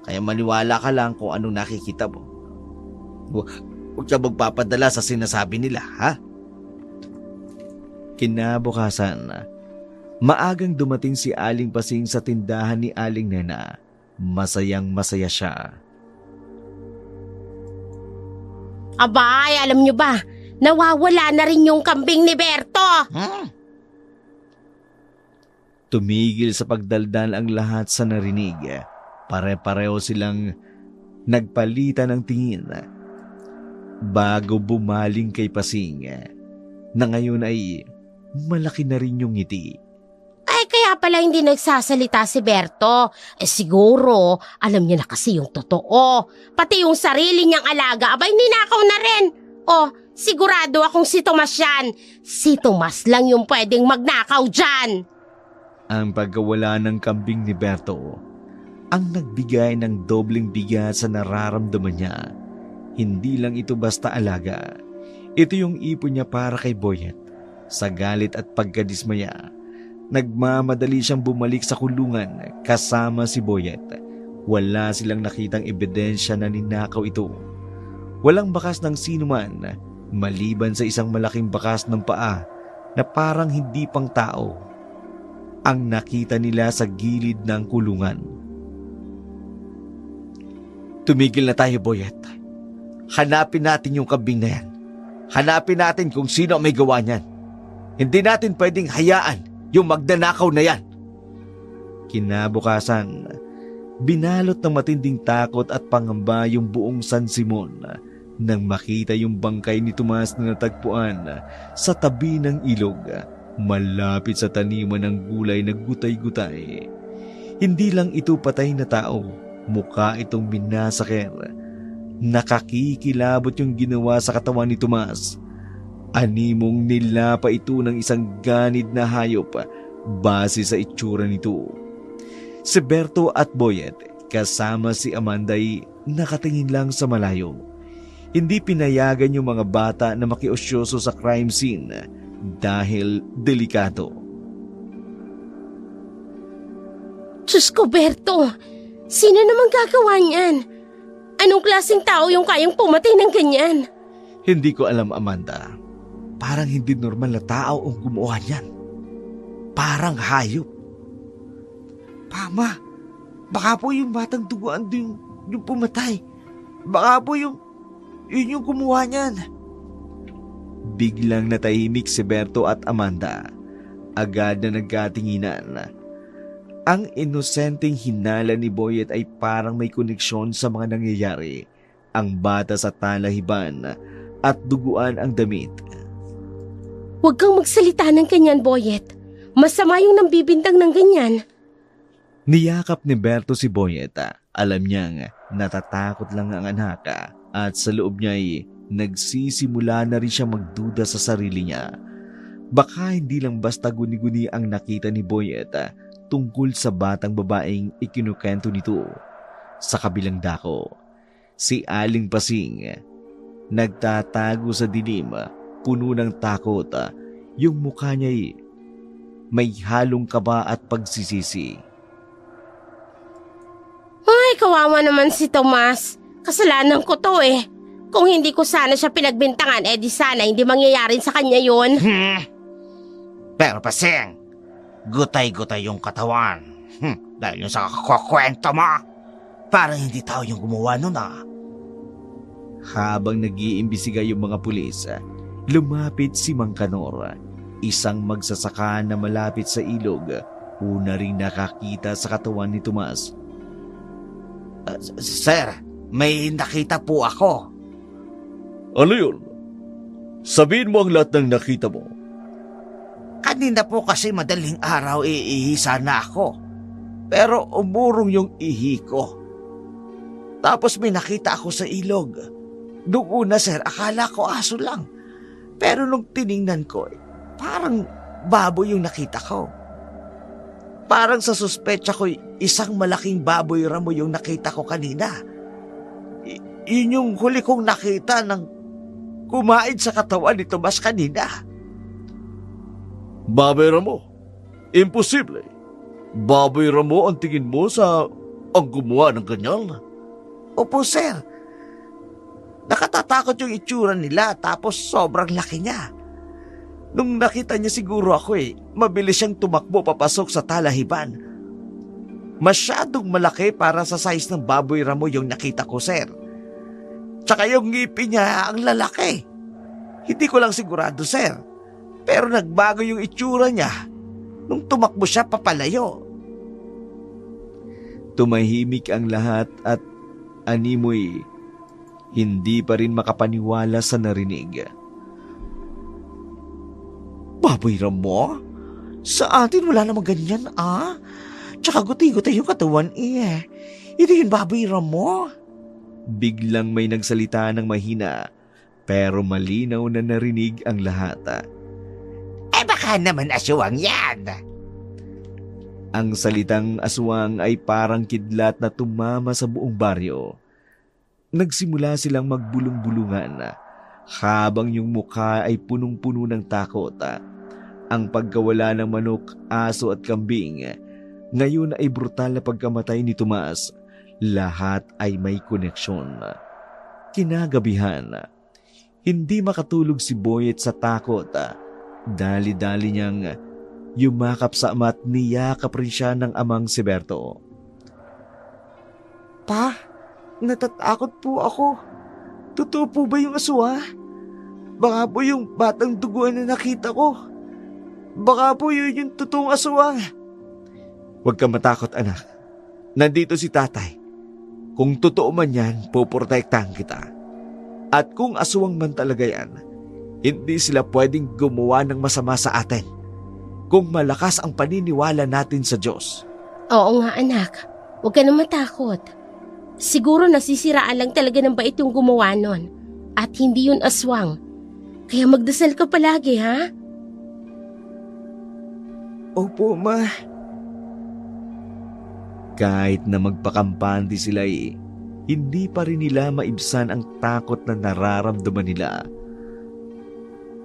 Kaya maniwala ka lang kung anong nakikita mo. Huwag ka magpapadala sa sinasabi nila, ha? Kinabukasan, maagang dumating si Aling Pasing sa tindahan ni Aling Nena. Masayang masaya siya. Abay, alam nyo ba, nawawala na rin yung kambing ni Berto. Tumigil sa pagdaldal ang lahat sa narinig. Pare-pareho silang nagpalitan ng tingin bago bumaling kay Pasing na ngayon ay malaki na rin yung ngiti. Kaya pala hindi nagsasalita si Berto. Siguro, alam niya na kasi yung totoo. Pati yung sarili niyang alaga, abay ninakaw na rin. Sigurado akong si Tomas yan. Si Tomas lang yung pwedeng magnakaw dyan. Ang pagkawala ng kambing ni Berto ang nagbigay ng dobleng bigat sa nararamdaman niya. Hindi lang ito basta alaga. Ito yung ipon niya para kay Boyet. Sa galit at pagkadismaya, nagmamadali siyang bumalik sa kulungan kasama si Boyet. Wala silang nakitang ebidensya na ninakaw ito. Walang bakas ng sinuman maliban sa isang malaking bakas ng paa na parang hindi pang tao ang nakita nila sa gilid ng kulungan. Tumigil na tayo, Boyet. Hanapin natin yung kambing na yan. Hanapin natin kung sino ang may gawa niyan. Hindi natin pwedeng hayaan yung magnanakaw na yan. Kinabukasan, binalot ng matinding takot at pangamba yung buong San Simon nang makita yung bangkay ni Tomas na natagpuan sa tabi ng ilog malapit sa taniman ng gulay na gutay-gutay. Hindi lang ito patay na tao, mukha itong minasaker. Nakakikilabot yung ginawa sa katawan ni Tomas. Animong nilapa ito ng isang ganid na hayop base sa itsura nito. Si Berto at Boyet kasama si Amanday nakatingin lang sa malayo. Hindi pinayagan yung mga bata na makiosyoso sa crime scene dahil delikado. Diyos ko, Berto! Sino naman gagawa niyan? Anong klaseng tao yung kayang pumatay ng ganyan? Hindi ko alam, Amanda. Parang hindi normal na tao ang gumawa niyan. Parang hayop. Mama, baka po yung batang duguan din yung pumatay. Baka po yun yung kumuha niyan. Biglang natahimik si Berto at Amanda. Agad na nagkatinginan. Ang inosenteng hinala ni Boyet ay parang may koneksyon sa mga nangyayari. Ang bata sa talahiban at duguan ang damit. Huwag kang magsalita ng ganyan, Boyet. Masama yung nambibintang ng ganyan. Niyakap ni Berto si Boyet. Alam niyang natatakot lang ang anak at sa loob niya ay nagsisimula na rin siya magduda sa sarili niya. Baka hindi lang basta guni-guni ang nakita ni Boyet tungkol sa batang babaeng ikinukento nito. Sa kabilang dako, si Aling Pasing nagtatago sa dilim, puno ng takot. Yung mukha niya may halong kaba at pagsisisi. Ay, kawawa naman si Tomas. Kasalanan ko to eh. Kung hindi ko sana siya pinagbintangan, di sana hindi mangyayari sa kanya yun. Pero Pasing, gutay-gutay yung katawan. Dahil yung sa kwento mo, parang hindi tao yung gumawa nun Habang nag-iimbisiga yung mga pulis, lumapit si Mang Kanor, isang magsasaka na malapit sa ilog. Una ring nakakita sa katawan ni Tomas. Sir, may nakita po ako. Ano yun? Sabihin mo ang lahat ng nakita mo. Kanina po kasi madaling araw iihisa na ako. Pero umurong yung ihi ko. Tapos may nakita ako sa ilog. Noong una, sir, akala ko aso lang. Pero nung tiningnan ko, parang baboy yung nakita ko. Parang sa suspecha ko, isang malaking baboy ramo yung nakita ko kanina. Yun yung huli kong nakita ng kumain sa katawan ni Tomas kanina. Baboy ramo? Imposible. Baboy ramo ang tingin mo sa ang gumawa ng ganyan? Opo, sir. Nakatatakot yung itsura nila tapos sobrang laki niya. Nung nakita niya siguro ako mabilis siyang tumakbo papasok sa talahiban. Masyadong malaki para sa size ng baboy ramo yung nakita ko, sir. Tsaka yung ngipin niya ang lalaki. Hindi ko lang sigurado, sir. Pero nagbago yung itsura niya nung tumakbo siya papalayo. Tumahimik ang lahat at animoy hindi pa rin makapaniwala sa narinig. Baboy ramo? Sa atin wala namang ganyan, Tsaka guti-guti yung katawan, Ito yung baboy ramo? Biglang may nagsalita ng mahina, pero malinaw na narinig ang lahat. Baka naman aswang yan. Ang salitang aswang ay parang kidlat na tumama sa buong baryo. Nagsimula silang magbulong-bulungan habang yung mukha ay punong-puno ng takot. Ang pagkawala ng manok, aso at kambing, ngayon ay brutal na pagkamatay ni Tomas. Lahat ay may koneksyon. Kinagabihan, hindi makatulog si Boyet sa takot. Dali-dali niyang yumakap sa ama at niyakap rin siya ng amang si Berto. Pa, natatakot po ako. Totoo po ba yung aswa? Baka po yung batang duguan na nakita ko. Baka po yun yung totoong aswang. Huwag kang matakot, anak. Nandito si tatay. Kung totoo man yan, poprotektahan kita. At kung aswang man talaga yan, hindi sila pwedeng gumawa ng masama sa atin. Kung malakas ang paniniwala natin sa Diyos. Oo nga anak, huwag ka na matakot. Siguro nasisiraan lang talaga ng bait yung gumawa nun. At hindi yun aswang. Kaya magdasal ka palagi, ha? Opo, Ma. Kahit na magpakampante sila hindi pa rin nila maibsan ang takot na nararamdaman nila.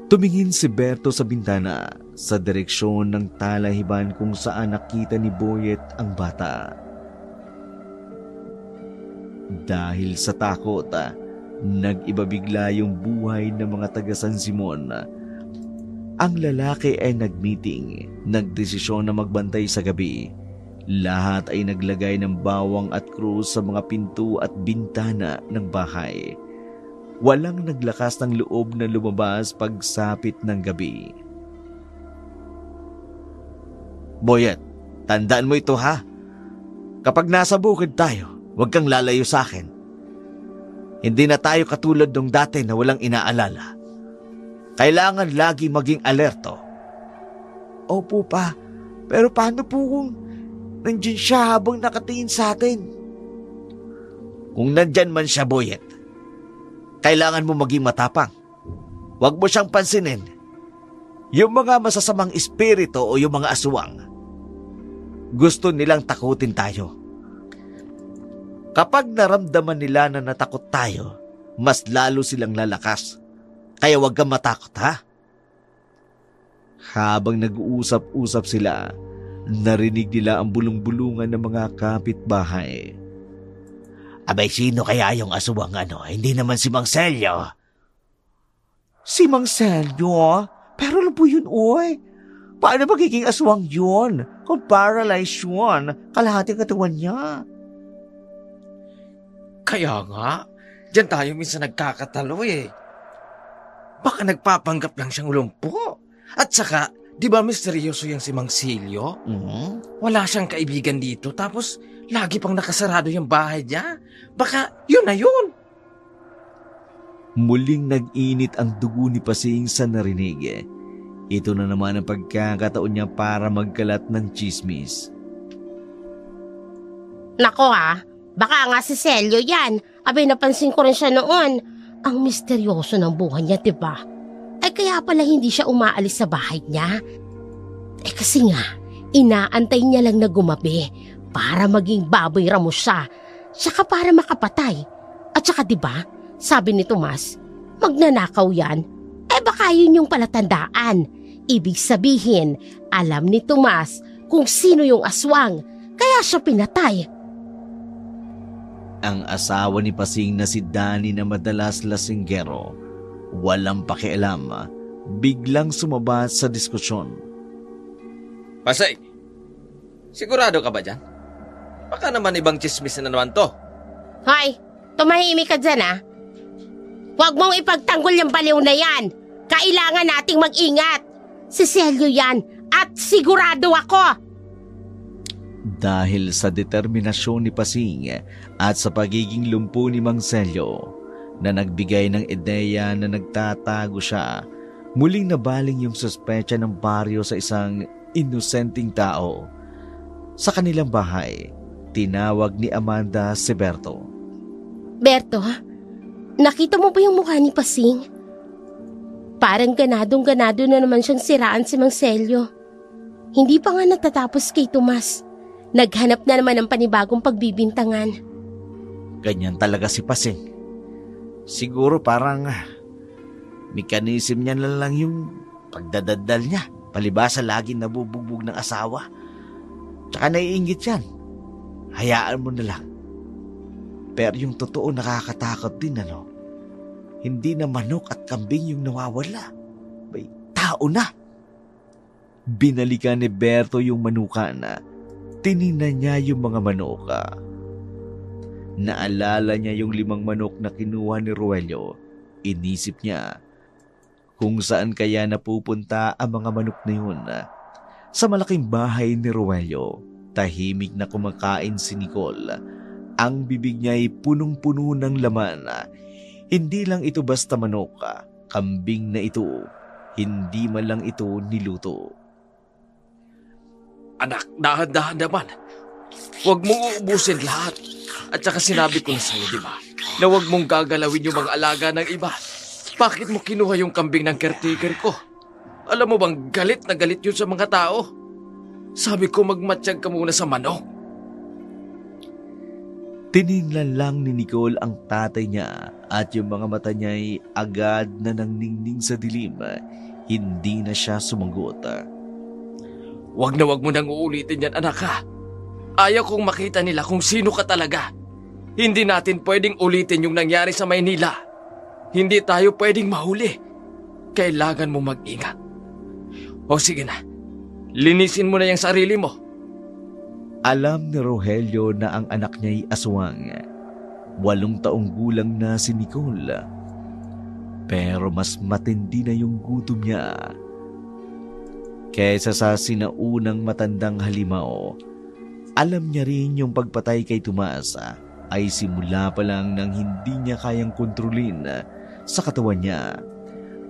Tumingin si Berto sa bintana sa direksyon ng talahiban kung saan nakita ni Boyet ang bata. Dahil sa takot, nag-iba bigla yung buhay ng mga taga San Simon. Ang lalaki ay nag-meeting, nagdesisyon na magbantay sa gabi. Lahat ay naglagay ng bawang at krus sa mga pinto at bintana ng bahay. Walang naglakas ng loob na lumabas pagsapit ng gabi. Boyet, tandaan mo ito ha. Kapag nasa bukid tayo, huwag kang lalayo sa akin. Hindi na tayo katulad nung dati na walang inaalala. Kailangan lagi maging alerto. Opo pa, pero paano po kung nandyan siya habang nakatingin sa atin? Kung nandyan man siya, Boyet, kailangan mo maging matapang. Huwag mo siyang pansinin. Yung mga masasamang espiritu o yung mga aswang, gusto nilang takutin tayo. Kapag naramdaman nila na natakot tayo, mas lalo silang lalakas. Kaya huwag kang matakot, ha? Habang nag-uusap-usap sila, narinig nila ang bulong-bulungan ng mga kapitbahay. Abay, sino kaya yung aswang Hindi naman si Mang Celio. Si Mang Celio? Pero ano po yun, oy? Paano magiging aswang yun? Kung paralyzed yun, kalahating katawan niya. Kaya nga, dyan tayo minsan nagkakatalo eh. Baka nagpapanggap lang siyang lumpo. At saka, di ba misteryoso yung si Mang Silio? Wala siyang kaibigan dito, tapos lagi pang nakasarado yung bahay niya. Baka yun na yun. Muling nag-init ang dugo ni Pasing sa narinig. Ito na naman ang pagkakataon niya para magkalat ng tsismis. Nako baka nga si Celio yan. Abay napansin ko rin siya noon. Ang misteryoso ng buhay niya, diba? Ay kaya pala hindi siya umaalis sa bahay niya. Kasi nga, inaantay niya lang na gumabi para maging baboy ramo siya. Saka para makapatay. At saka diba, sabi ni Tomas, magnanakaw yan. Baka yun yung palatandaan. Ibig sabihin, alam ni Tomas kung sino yung aswang. Kaya siya pinatay. Ang asawa ni Pasing na si Danny na madalas lasinggero, walang pakialam, biglang sumabad sa diskusyon. Pasay, sigurado ka ba dyan? Baka naman ibang chismis na naman to. Hoy, tumahimik ka dyan Huwag mong ipagtanggol yung baliw na yan. Kailangan nating mag-ingat. Si Celio yan at sigurado ako. Dahil sa determinasyon ni Pasing at sa pagiging lumpo ni Mang Celio na nagbigay ng ideya na nagtatago siya, muling nabaling yung suspecha ng baryo sa isang inosenteng tao. Sa kanilang bahay, tinawag ni Amanda si Berto. Berto, nakita mo ba yung mukha ni Pasing? Parang ganadong-ganado na naman siyang siraan si Mang Celio. Hindi pa nga natatapos kay Tomas. Naghanap na naman ng panibagong pagbibintangan. Ganyan talaga si Pasing. Siguro parang mekanism niya na lang yung pagdadadal niya. Palibasa lagi nabubugbog ng asawa. Tsaka naiinggit yan. Hayaan mo na lang. Pero yung totoo nakakatakot din Hindi na manok at kambing yung nawawala. May tao na. Binalikan ni Berto yung manuka na tiningnan niya yung mga manok. Naalala niya yung 5 manok na kinuha ni Ruelio. Inisip niya, kung saan kaya napupunta ang mga manok na yun. Sa malaking bahay ni Roelio, tahimik na kumakain si Nicole. Ang bibig niya ay punong-puno ng laman. Hindi lang ito basta manok, kambing na ito. Hindi man lang ito niluto. Anak, dahan-dahan naman. Huwag mong uubusin lahat. At saka sinabi ko na sa'yo, di ba? Na huwag mong gagalawin yung mga alaga ng iba. Bakit mo kinuha yung kambing ng caretaker ko? Alam mo bang galit na galit yun sa mga tao? Sabi ko magmatsyag ka muna sa manok. Tiningnan lang ni Nicole ang tatay niya at yung mga mata niya ay agad na nangningning sa dilim. Hindi na siya sumagot. Huwag mo nang uulitin yan, anak ha. Ayaw kong makita nila kung sino ka talaga. Hindi natin pwedeng ulitin yung nangyari sa Maynila. Hindi tayo pwedeng mahuli. Kailangan mo mag-ingat. O sige na, linisin mo na yung sarili mo. Alam ni Rogelio na ang anak niya ay aswang. 8 taong gulang na si Nicole. Pero mas matindi na yung gutom niya. Kaysa sa sinaunang matandang halimaw, alam niya rin yung pagpatay kay Tomas ay simula pa lang nang hindi niya kayang kontrolin sa katawan niya.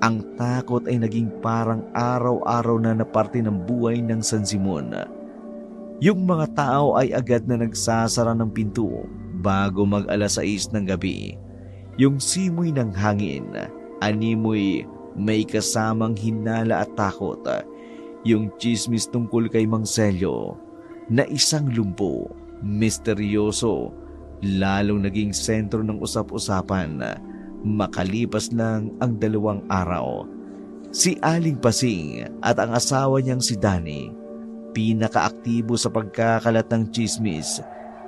Ang takot ay naging parang araw-araw na parte ng buhay ng San Simon. Yung mga tao ay agad na nagsasara ng pinto bago mag-alas 6 ng gabi. Yung simoy ng hangin, animoy may kasamang hinala at takot. Yung chismis tungkol kay Mang Celio na isang lumpo, misteryoso, lalong naging sentro ng usap-usapan. Makalipas lang ang 2 araw, si Aling Pasing at ang asawa niyang si Danny, pinakaaktibo sa pagkakalat ng chismis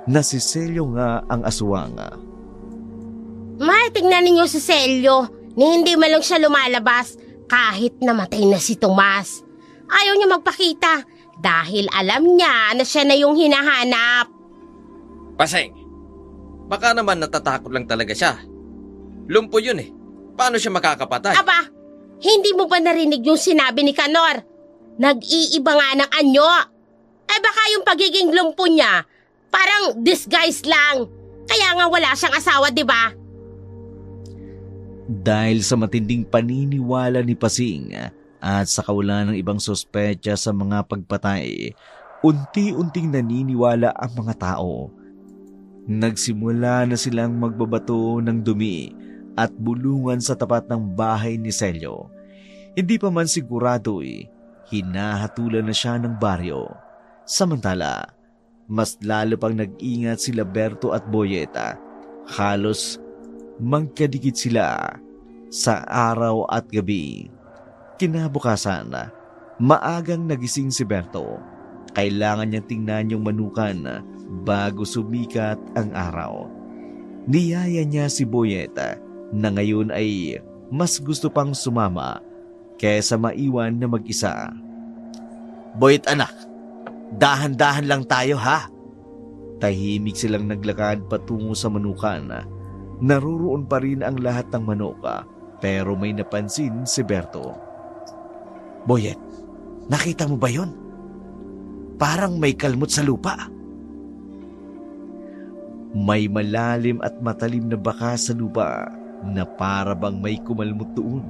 na si Celio nga ang aswang. May, tingnan ninyo si Celio, ni hindi man lang siya lumalabas kahit namatay na si Tomas. Ayaw niya magpakita dahil alam niya na siya na yung hinahanap. Paseng, baka naman natatakot lang talaga siya. Lumpo yun eh. Paano siya makakapatay? Aba, hindi mo ba narinig yung sinabi ni Kanor? Nag-iiba nga ng anyo. Eh baka yung pagiging lumpo niya, parang disguise lang. Kaya nga wala siyang asawa, di ba? Dahil sa matinding paniniwala ni Pasing at sa kawalan ng ibang sospecha sa mga pagpatay, unti-unting naniniwala ang mga tao. Nagsimula na silang magbabato ng dumi at bulungan sa tapat ng bahay ni Celio. Hindi pa man sigurado hinahatulan na siya ng baryo. Samantala, mas lalo pang nag-ingat sila Berto at Boyeta. Halos magkadikit sila sa araw at gabi. Kinabukasan, maagang nagising si Berto. Kailangan niyang tingnan yung manukan bago sumikat ang araw. Niyaya niya si Boyeta na ngayon ay mas gusto pang sumama kaysa maiwan na mag-isa. Boyet anak, dahan-dahan lang tayo ha. Tahimik silang naglakad patungo sa manukan. Naruroon pa rin ang lahat ng manok pero may napansin si Berto. Boyet, nakita mo ba yun? Parang may kalmot sa lupa. May malalim at matalim na baka sa lupa na para bang may kumalmot doon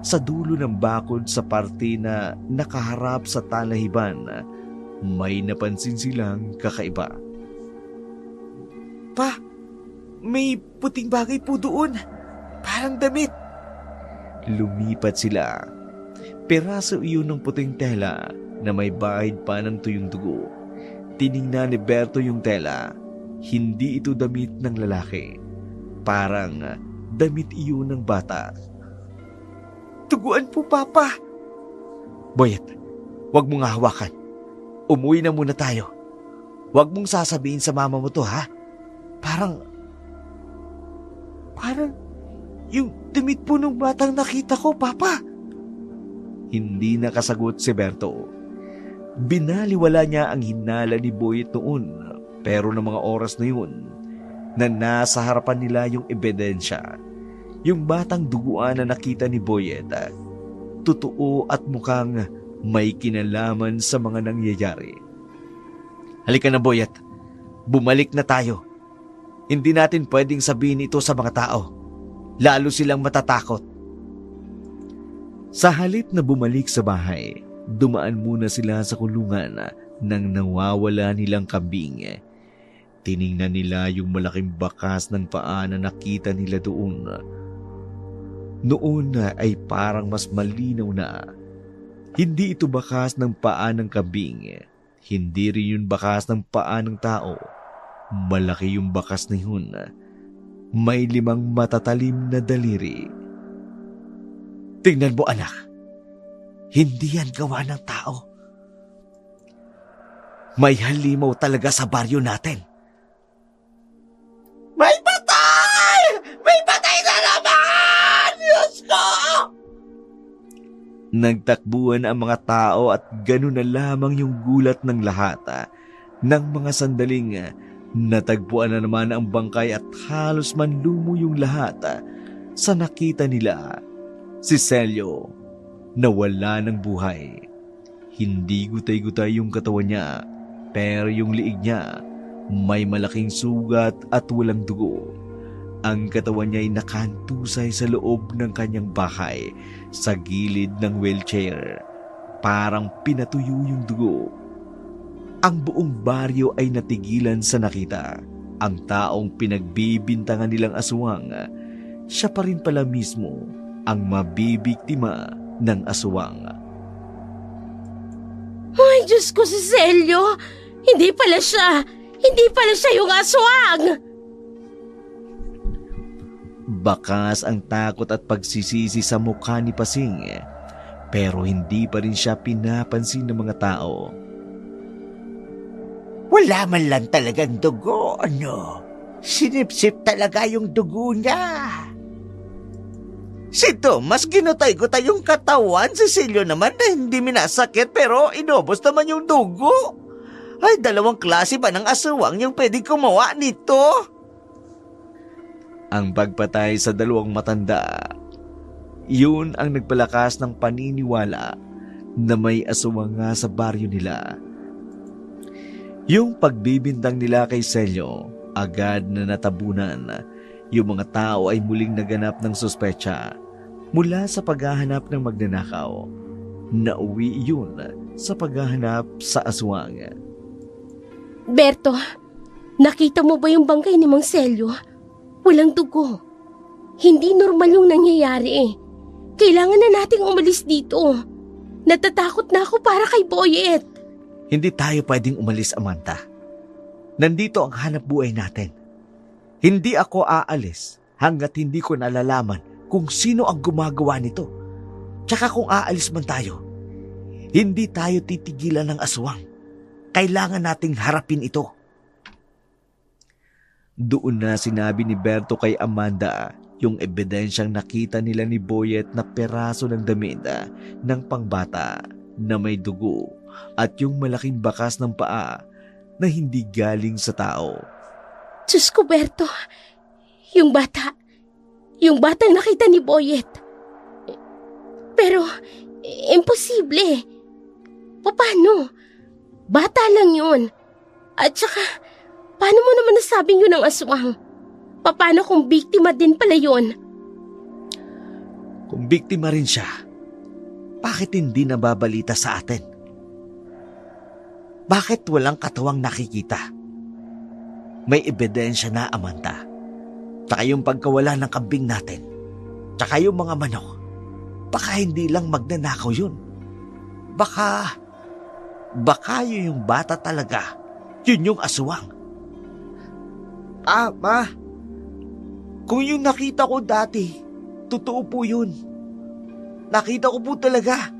sa dulo ng bakod sa parte na nakaharap sa talahiban. May napansin silang kakaiba. Pa, may puting bagay po doon. Parang damit. Lumipat sila. Piraso iyon ng puting tela na may bahid pa ng tuyong dugo. Tiningnan ni Berto yung tela. Hindi ito damit ng lalaki. Parang damit iyon ng bata. Tuguan po, Papa. Boyet, wag mong hawakan. Umuwi na muna tayo. Wag mong sasabihin sa mama mo to, ha? Parang yung damit po ng batang nakita ko, Papa. Hindi nakasagot si Berto. Binaliwala niya ang hinala ni Boyet noon, pero ng mga oras na yun, na nasa harapan nila yung ebidensya. Yung batang duguan na nakita ni Boyet, totoo at mukhang may kinalaman sa mga nangyayari. Halika na, Boyet. Bumalik na tayo. Hindi natin pwedeng sabihin ito sa mga tao. Lalo silang matatakot. Sa halip na bumalik sa bahay, dumaan muna sila sa kulungan ng nawawala nilang kambing. Tiningnan nila yung malaking bakas ng paa na nakita nila doon. Noon ay parang mas malinaw na. Hindi ito bakas ng paa ng kambing. Hindi rin yung bakas ng paa ng tao. Malaki yung bakas na yun. May 5 matatalim na daliri. Tingnan mo, anak. Hindi yan gawa ng tao. May halimaw talaga sa baryo natin. May patay! May patay na naman! Diyos ko! Nagtakbuhan ang mga tao at gano'n na lamang yung gulat ng lahat. Nang mga sandaling natagpuan na naman ang bangkay at halos manlumo yung lahat sa nakita nila. Si Celio nawala ng buhay. Hindi gutay-gutay yung katawan niya, pero yung liig niya may malaking sugat at walang dugo. Ang katawan niya ay nakantusay sa loob ng kanyang bahay sa gilid ng wheelchair. Parang pinatuyo yung dugo. Ang buong baryo ay natigilan sa nakita. Ang taong pinagbibintangan nilang aswang, siya pa rin pala mismo ang mabibiktima ng aswang. Ay, Diyos ko, si Celio! Hindi pala siya yung aswang! Bakas ang takot at pagsisisi sa mukha ni Pasing, pero hindi pa rin siya pinapansin ng mga tao. Wala man lang talagang dugo, ano? Sinipsip talaga yung dugo niya. Si Thomas ginutay-gutay yung katawan. Si Celio naman na hindi minasakit pero inubos naman yung dugo. Ay, 2 klase ba ng aswang yung pwedeng gumawa nito? Ang pagpatay sa 2 matanda, yun ang nagpalakas ng paniniwala na may aswang nga sa baryo nila. Yung pagbibintang nila kay Celio, agad na natabunan. Yung mga tao ay muling naganap ng suspecha mula sa paghahanap ng magnanakaw. Nauwi yun sa paghahanap sa aswang. Berto, nakita mo ba yung bangkay ni Mang Celio? Walang dugo. Hindi normal yung nangyayari. Kailangan na nating umalis dito. Natatakot na ako para kay Boyet. Hindi tayo pwedeng umalis, Amanda. Nandito ang hanap buhay natin. Hindi ako aalis hanggat hindi ko nalalaman kung sino ang gumagawa nito. Tsaka kung aalis man tayo, hindi tayo titigilan ng aswang. Kailangan nating harapin ito. Doon na sinabi ni Berto kay Amanda yung ebidensyang nakita nila ni Boyet na peraso ng damit ng pangbata na may dugo at yung malaking bakas ng paa na hindi galing sa tao. Diyos ko, Berto. Yung batang nakita ni Boyet. Pero, imposible. Paano? Bata lang yun. At saka, paano mo naman nasabing yun ang aswang? Paano kung biktima din pala yun? Kung biktima rin siya, bakit hindi nababalita sa atin? Bakit walang katawang nakikita? May ebidensya na, Amanda. Tsaka yung pagkawala ng kambing natin. Tsaka yung mga manok. Baka hindi lang magnanakaw yun. Baka yun yung bata talaga. Yun yung aswang. Ma. Kung yung nakita ko dati, totoo po yun. Nakita ko po talaga.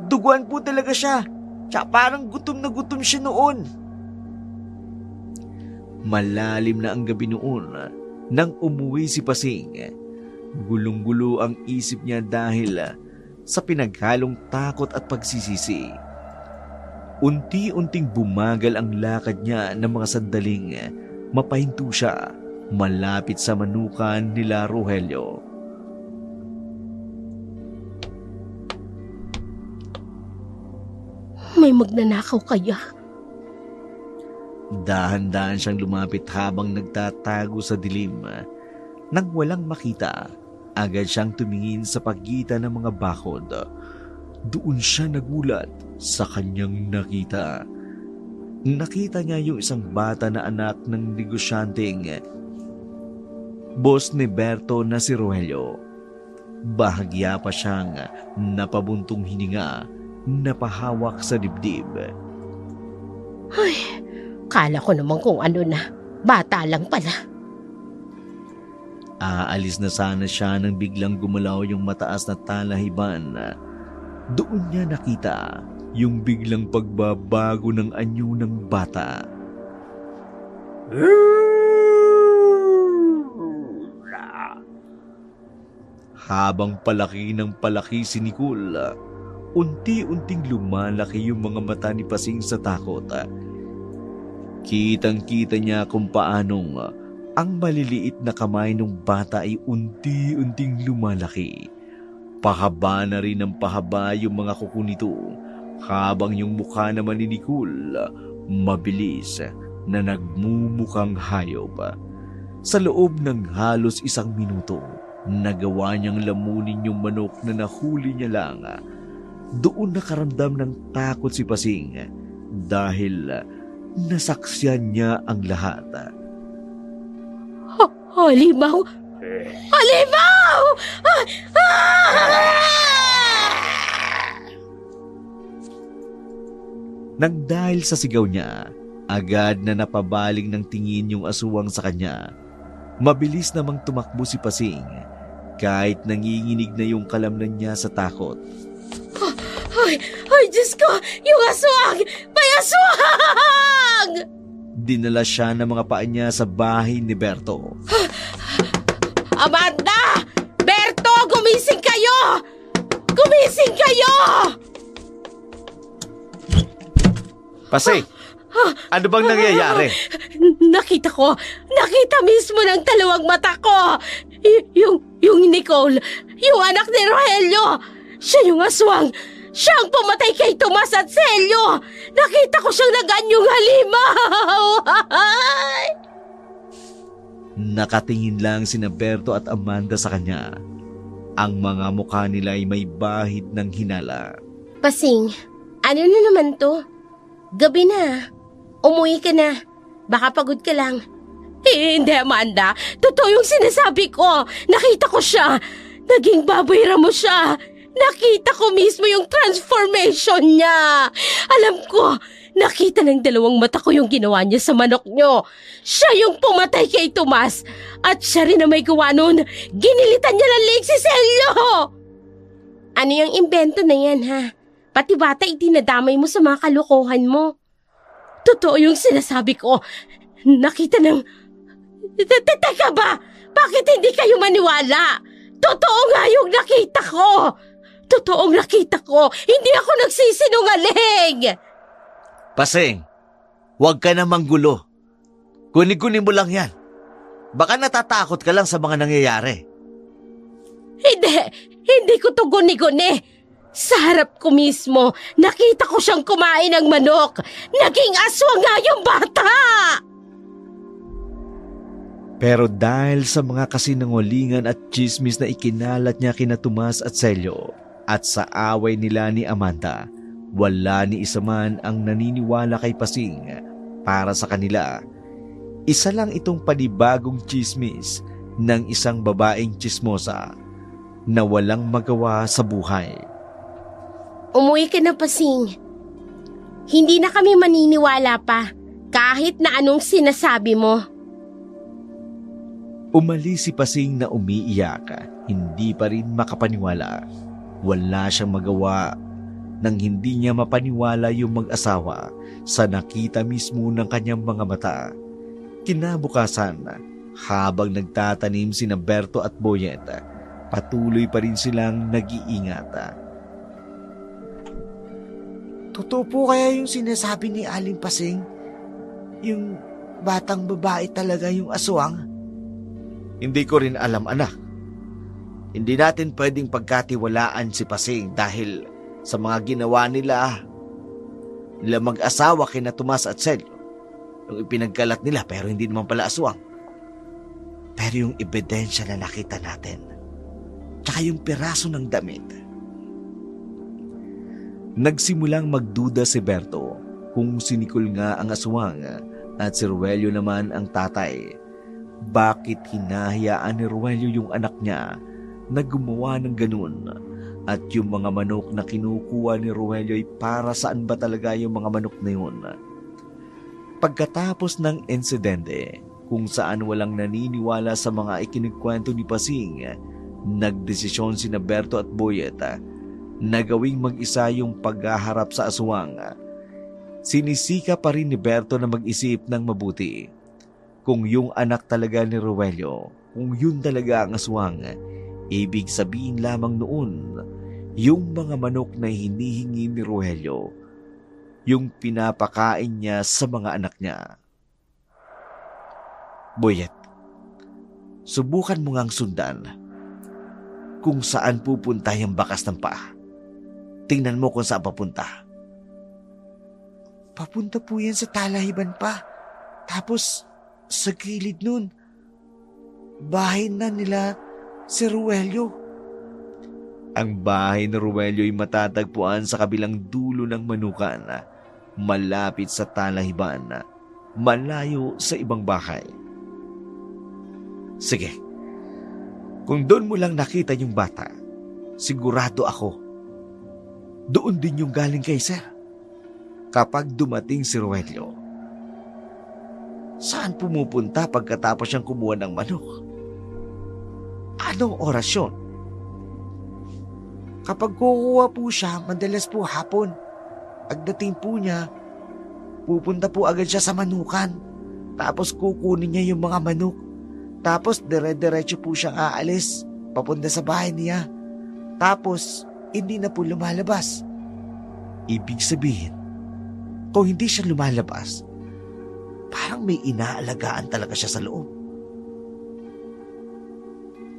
Duguan po talaga siya. Tsaka parang gutom na gutom siya noon. Malalim na ang gabi noon nang umuwi si Pasing. Gulong-gulo ang isip niya dahil sa pinaghalong takot at pagsisisi. Unti-unting bumagal ang lakad niya ng mga sandaling mapahinto siya malapit sa manukan nila Rogelio. may magnanakaw kaya? Dahan-dahan siyang lumapit habang nagtatago sa dilim. Nang walang makita, agad siyang tumingin sa pagitan ng mga bakod. Doon siya nagulat sa kanyang nakita. Nakita niya yung isang bata na anak ng negosyanteng boss ni Berto na si Rogelio. Bahagya pa siyang napabuntong hininga, napahawak sa dibdib. Ay, kala ko naman kung ano na. Bata lang pala. Aalis na sana siya nang biglang gumalaw yung mataas na talahiban. Doon niya nakita yung biglang pagbabago ng anyo ng bata. Habang palaki ng palaki si Nicole, unti-unting lumalaki yung mga mata ni Pasing sa takot. Kitang-kita niya kung paanong ang maliliit na kamay ng bata ay unti-unting lumalaki. Pahaba na rin ng pahaba yung mga kuko nito, habang yung mukha naman ni Nicole mabilis na nagmumukhang hayop. Sa loob ng halos 1 minuto, nagawa niyang lamunin yung manok na nahuli niya lang. Doon nakaramdam ng takot si Pasing dahil nasaksiyan niya ang lahat. Halimaw! Halimaw! Nang dahil sa sigaw niya, agad na napabaling ng tingin yung aswang sa kanya. Mabilis namang tumakbo si Pasing kahit nanginginig na yung kalamnan niya sa takot. Ay, Diyos ko! Yung aswang! May aswang! Dinala siya ng mga paa niya sa bahay ni Berto. Amanda! Berto! Gumising kayo! Gumising kayo! Pasing! Ano bang nangyayari? Nakita mismo ng 2 mata ko. Yung Nicole, yung anak ni Rogelio. Siya yung aswang. Siya ang pumatay kay Tomas at Celio. Nakita ko siyang nag-anyong halimaw. Nakatingin lang sina Berto at Amanda sa kanya. Ang mga mukha nila ay may bahid ng hinala. Pasing, ano na naman to? Gabi na. Umuwi ka na. Baka pagod ka lang. Hindi, Amanda. Totoo yung sinasabi ko. Nakita ko siya. Naging baboy ramo siya. Nakita ko mismo yung transformation niya. Alam ko, nakita ng 2 mata ko yung ginawa niya sa manok niyo. Siya yung pumatay kay Tomas. At siya rin na may gawa nun. Ginilitan niya ng leg si Celio. Ano yung invento na yan, ha? Pati bata itinadamay mo sa mga kalokohan mo. Totoo yung sinasabi ko. Nakita ng... Teka ba? Bakit hindi kayo maniwala? Totoo nga yung nakita ko. Totoong nakita ko. Hindi ako nagsisinungaling. Pasing, huwag ka na manggulo. Kunin-kunin mo lang yan. Baka natatakot ka lang sa mga nangyayari. Hindi ko to guni-guni. Sa harap ko mismo, nakita ko siyang kumain ng manok. Naging aswang nga yung bata! Pero dahil sa mga kasinungalingan at chismis na ikinalat niya kina Tomas at Celio at sa away nila ni Amanda, wala ni isa man ang naniniwala kay Pasing. Para sa kanila, isa lang itong panibagong chismis ng isang babaeng chismosa na walang magawa sa buhay. Umuwi ka na, Pasing. Hindi na kami maniniwala pa kahit na anong sinasabi mo. Umalis si Pasing na umiiyak, hindi pa rin makapaniwala. Wala siyang magawa nang hindi niya mapaniwala yung mag-asawa sa nakita mismo ng kanyang mga mata. Kinabukasan, habang nagtatanim sina Berto at Boyet, patuloy pa rin silang nag-iingat. Totoo po kaya yung sinasabi ni Aling Pasing? Yung batang babae talaga yung aswang? Hindi ko rin alam, anak. Hindi natin pwedeng pagkatiwalaan si Pasing dahil sa mga ginawa nila. nila mag-asawa kina Tomas at Celio. Yung ipinagkalat nila pero hindi naman pala aswang. Pero yung ebidensya na nakita natin, tsaka yung piraso ng damit. Nagsimulang magduda si Berto kung si Nicole nga ang aswang at si Ruelio naman ang tatay. Bakit hinahayaan ni Ruelio yung anak niya na gumawa ng ganun? At yung mga manok na kinukuha ni Ruelio ay para saan ba talaga yung mga manok na yun? Pagkatapos ng insidente, kung saan walang naniniwala sa mga ikinigkwento ni Pasing, nagdesisyon sina Berto at Boyet na gawing mag-isa yung paghaharap sa aswang. Sinisika pa rin ni Berto na mag-isip ng mabuti. Kung yung anak talaga ni Ruelio, kung yun talaga ang aswang, ibig sabihin lamang noon, yung mga manok na hinihingi ni Ruelio, yung pinapakain niya sa mga anak niya. Boyet, subukan mo ngang sundan kung saan pupunta yung bakas ng paa. Tingnan mo kung saan papunta. Papunta po yan sa talahiban pa. Tapos, sa gilid nun, bahay na nila si Ruelio. Ang bahay ni Ruelio ay matatagpuan sa kabilang dulo ng manukan, malapit sa talahiban, malayo sa ibang bahay. Sige, kung doon mo lang nakita yung bata, sigurado ako, doon din yung galing kay Sir. Kapag dumating si Ruelio, saan pumupunta pagkatapos siyang kumuha ng manok? Anong orasyon? Kapag kukuha po siya, madalas po hapon. Pagdating po niya, pupunta po agad siya sa manukan. Tapos kukunin niya yung mga manok. Tapos dire-diretso po siyang aalis, papunta sa bahay niya. Tapos, hindi na po lumalabas. Ibig sabihin, kung hindi siya lumalabas, parang may inaalagaan talaga siya sa loob.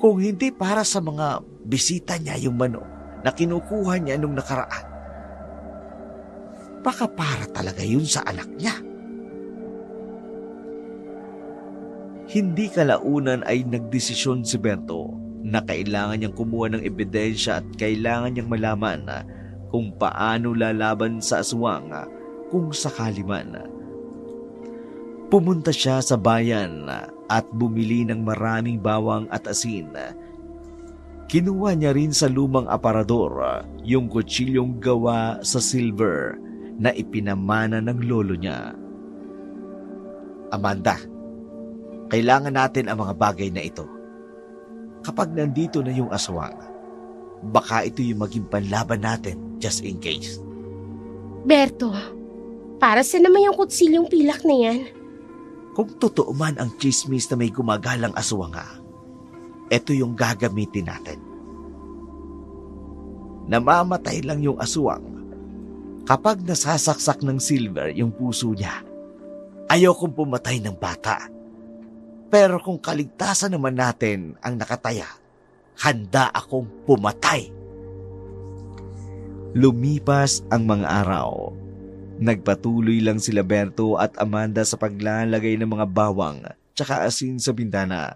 Kung hindi para sa mga bisita niya yung manok na kinukuha niya nung nakaraan, baka para talaga yun sa anak niya. Hindi kalaunan ay nagdesisyon si Berto na kailangan niyang kumuha ng ebidensya at kailangan niyang malaman kung paano lalaban sa aswang kung sakali man. Pumunta siya sa bayan at bumili ng maraming bawang at asin. Kinuha niya rin sa lumang aparador yung kutsilyong gawa sa silver na ipinamana ng lolo niya. Amanda, kailangan natin ang mga bagay na ito. Kapag nandito na yung aswang, baka ito yung maging panlaban natin just in case. Berto, para sa naman yung kutsilyong pilak na yan? Kung totoo man ang chismis na may gumagalang aswang ito yung gagamitin natin. Namamatay lang yung aswang kapag nasasaksak ng silver yung puso niya. Ayokong pumatay ng bata. Pero kung kaligtasan naman natin ang nakataya, handa akong pumatay. Lumipas ang mga araw. Nagpatuloy lang sila Berto at Amanda sa paglalagay ng mga bawang tsaka asin sa bintana.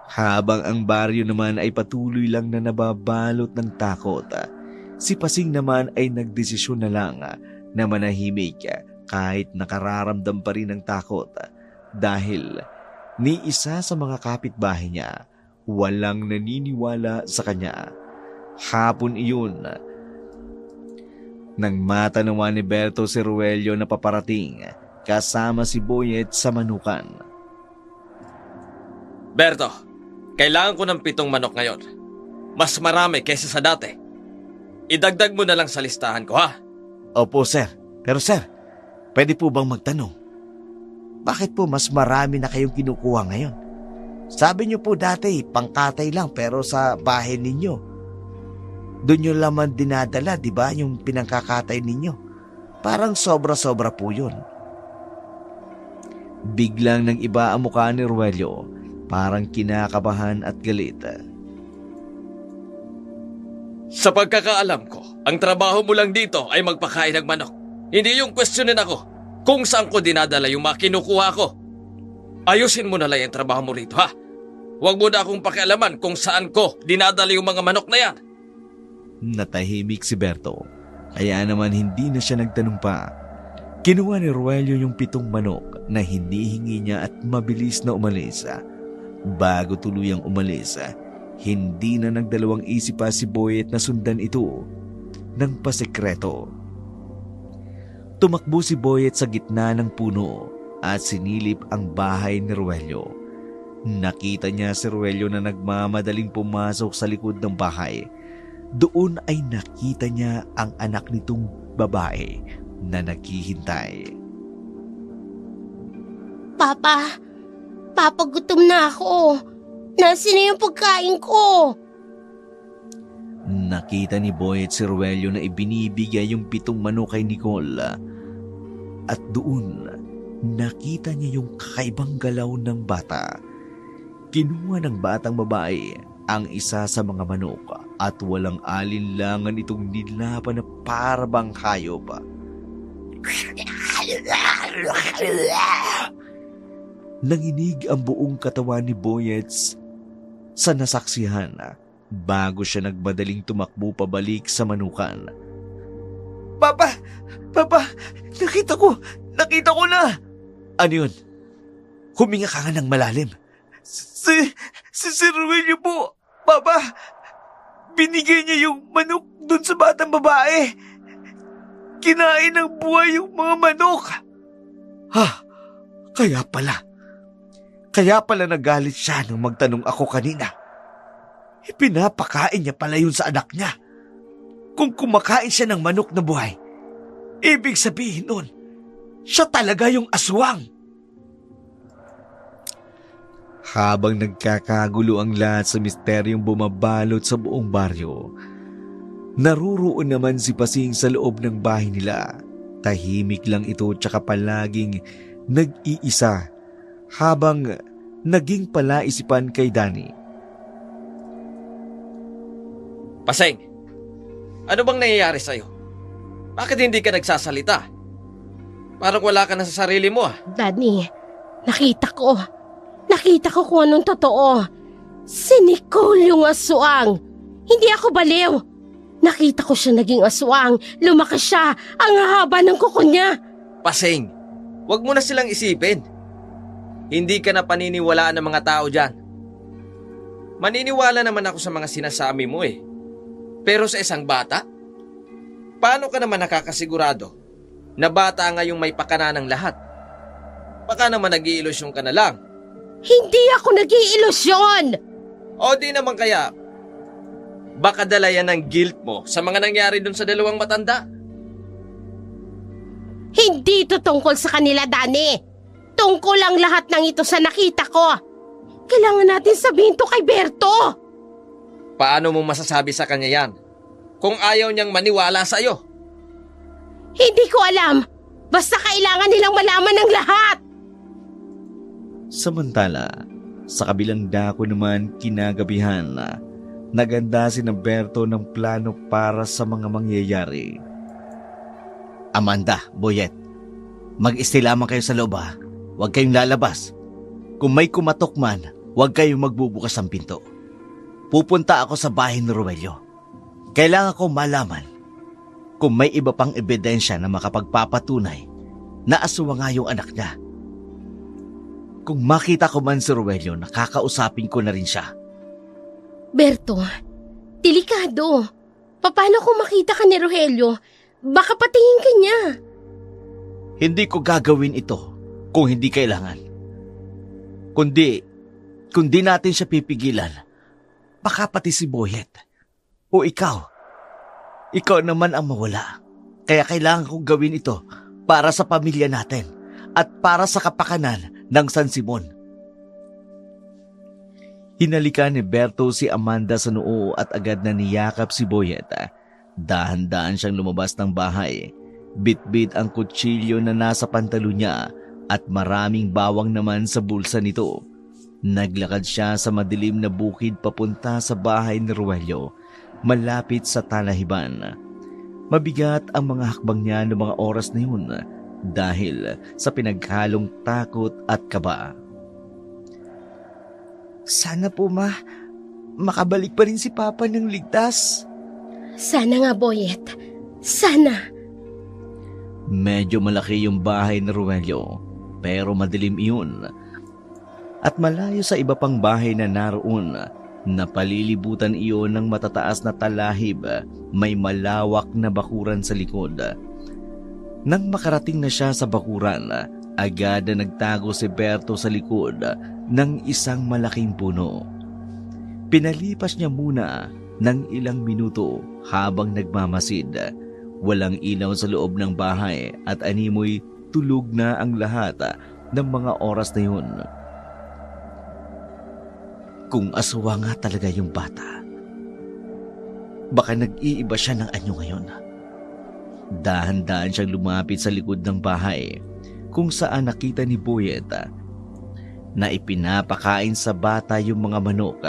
Habang ang baryo naman ay patuloy lang na nababalot ng takot, si Pasing naman ay nagdesisyon na lang na manahimik kahit nakararamdam pa rin ng takot dahil ni isa sa mga kapitbahay niya walang naniniwala sa kanya. Hapon iyon, nang matanawan ni Berto si Ruelio na paparating kasama si Boyet sa manukan. Berto, kailangan ko ng 7 manok ngayon. Mas marami kaysa sa dati. Idagdag mo na lang sa listahan ko, ha? Opo, sir. Pero sir, pwede po bang magtanong? Bakit po mas marami na kayong kinukuha ngayon? Sabi niyo po dati, pangkatay lang pero sa bahay ninyo. Doon nyo laman dinadala, di ba, yung pinangkakatay ninyo? Parang sobra-sobra po yun. Biglang nang iba ang mukha ni Ruelio, parang kinakabahan at galit. Sa pagkakaalam ko, ang trabaho mo lang dito ay magpakain ng manok. Hindi yung questionin ako kung saan ko dinadala yung mga kinukuha ko. Ayusin mo na lang yung trabaho mo rito, ha? Huwag mo na akong pakialaman kung saan ko dinadala yung mga manok na yan. Natahimik si Berto, kaya naman hindi na siya nagtanong pa. Kinuha ni Rogelio yung 7 manok na hinihingi niya at mabilis na umalis. Bago tuluyang umalis, hindi na nagdalawang isip pa si Boyet na sundan ito ng pasekreto. Tumakbo si Boyet sa gitna ng puno at sinilip ang bahay ni Rogelio. Nakita niya si Rogelio na nagmamadaling pumasok sa likod ng bahay. Doon ay nakita niya ang anak nitong babae na naghihintay. Papa, gutom na ako. Nasaan na yung pagkain ko? Nakita ni Boyet si Rogelio na ibinibigay yung 7 manok kay Nicole. At doon, nakita niya yung kakaibang galaw ng bata. Kinuha ng batang babae ang isa sa mga manok at walang alinlangan itong nilaban na parabang hayop. Nanginig ang buong katawan ni Boyets sa nasaksihan bago siya nagmadaling tumakbo pabalik sa manukan. Papa! Nakita ko na! Ano yun? Huminga ka nga ng malalim. Si Sir Rogelio po! Papa! Binigay niya yung manok dun sa batang babae. Kinain ng buhay yung mga manok. Kaya pala nagalit siya nung magtanong ako kanina. Ipinapakain niya pala yun sa anak niya. Kung kumakain siya ng manok na buhay, ibig sabihin nun, siya talaga yung aswang. Habang nagkakagulo ang lahat sa misteryong bumabalot sa buong baryo, naruroon naman si Pasing sa loob ng bahay nila. Tahimik lang ito tsaka palaging nag-iisa habang naging palaisipan kay Danny. Paseng, ano bang nangyayari sa'yo? Bakit hindi ka nagsasalita? Parang wala ka na sa sarili mo Danny, nakita ko kung anong totoo. Si Nicole yung aswang. Hindi ako baliw. Nakita ko siya naging aswang. Lumaki siya. Ang haba ng kuko niya. Paseng, wag mo na silang isipin. Hindi ka na paniniwalaan ng mga tao dyan. Maniniwala naman ako sa mga sinasabi mo Pero sa isang bata? Paano ka naman nakakasigurado na bata ngayong may pakana ng lahat? Baka naman nag-iilusyon ka na lang. Hindi ako nag-iilusyon. O di naman kaya, baka dala yan ng guilt mo sa mga nangyari dun sa 2 matanda. Hindi ito tungkol sa kanila, Danny. Tungkol ang lahat ng ito sa nakita ko. Kailangan natin sabihin to kay Berto. Paano mo masasabi sa kanya yan kung ayaw niyang maniwala sa'yo? Hindi ko alam. Basta kailangan nilang malaman ng lahat. Samantala, sa kabilang dako naman kinagabihan, naganda si Berto ng plano para sa mga mangyayari. Amanda, Boyet, mag-stay lamang kayo sa loob ha. Huwag kayong lalabas. Kung may kumatok man, huwag kayong magbubukas ng pinto. Pupunta ako sa bahay ni Rogelio. Kailangan ko malaman kung may iba pang ebidensya na makapagpapatunay na aswang nga yung anak niya. Kung makita ko man si Rogelio, nakakausapin ko na rin siya. Berto, delikado. Paano kung makita ka ni Rogelio? Baka patingin ka niya. Hindi ko gagawin ito kung hindi kailangan. Kundi natin siya pipigilan, baka pati si Boyet. O ikaw naman ang mawala. Kaya kailangan kong gawin ito para sa pamilya natin at para sa kapakanan ng San Simon. Hinalikan ni Berto si Amanda sa noo at agad na niyakap si Boyet. Dahan-dahan siyang lumabas ng bahay. Bit-bit ang kutsilyo na nasa pantalo niya at maraming bawang naman sa bulsa nito. Naglakad siya sa madilim na bukid papunta sa bahay ni Rogelio, malapit sa talahiban. Mabigat ang mga hakbang niya ng mga oras na yun dahil sa pinaghalong takot at kaba. Sana po makabalik pa rin si Papa ng ligtas. Sana nga, Boyet. Sana. Medyo malaki yung bahay ni Rogelio, pero madilim iyon. At malayo sa iba pang bahay na naroon, napalilibutan iyon ng matataas na talahib, may malawak na bakuran sa likod. Nang makarating na siya sa bakuran, agad na nagtago si Berto sa likod ng isang malaking puno. Pinalipas niya muna ng ilang minuto habang nagmamasid. Walang ilaw sa loob ng bahay at animoy tulog na ang lahat ng mga oras na yun. Kung aswa nga talaga yung bata, baka nag-iiba siya ng anyo ngayon. Dahan-dahan siyang lumapit sa likod ng bahay kung saan nakita ni Boyet na ipinapakain sa bata yung mga manok.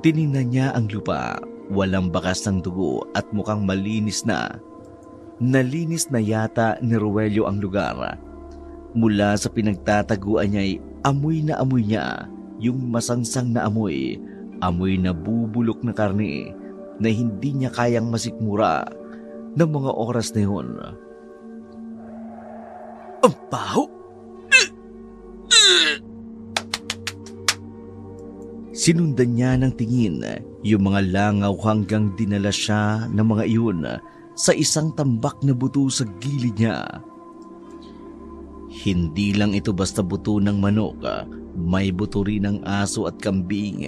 Tiningnan niya ang lupa, walang bakas ng dugo at mukhang malinis na. Nalinis na yata ni Rogelio ang lugar. Mula sa pinagtataguan niya'y amoy na amoy niya yung masangsang na amoy na bubulok na karne na hindi niya kayang masikmura ng mga oras na yun. Ang baho! Sinundan niya ng tingin yung mga langaw hanggang dinala siya ng mga iyon sa isang tambak na buto sa gilid niya. Hindi lang ito basta buto ng manok, may buto rin ng aso at kambing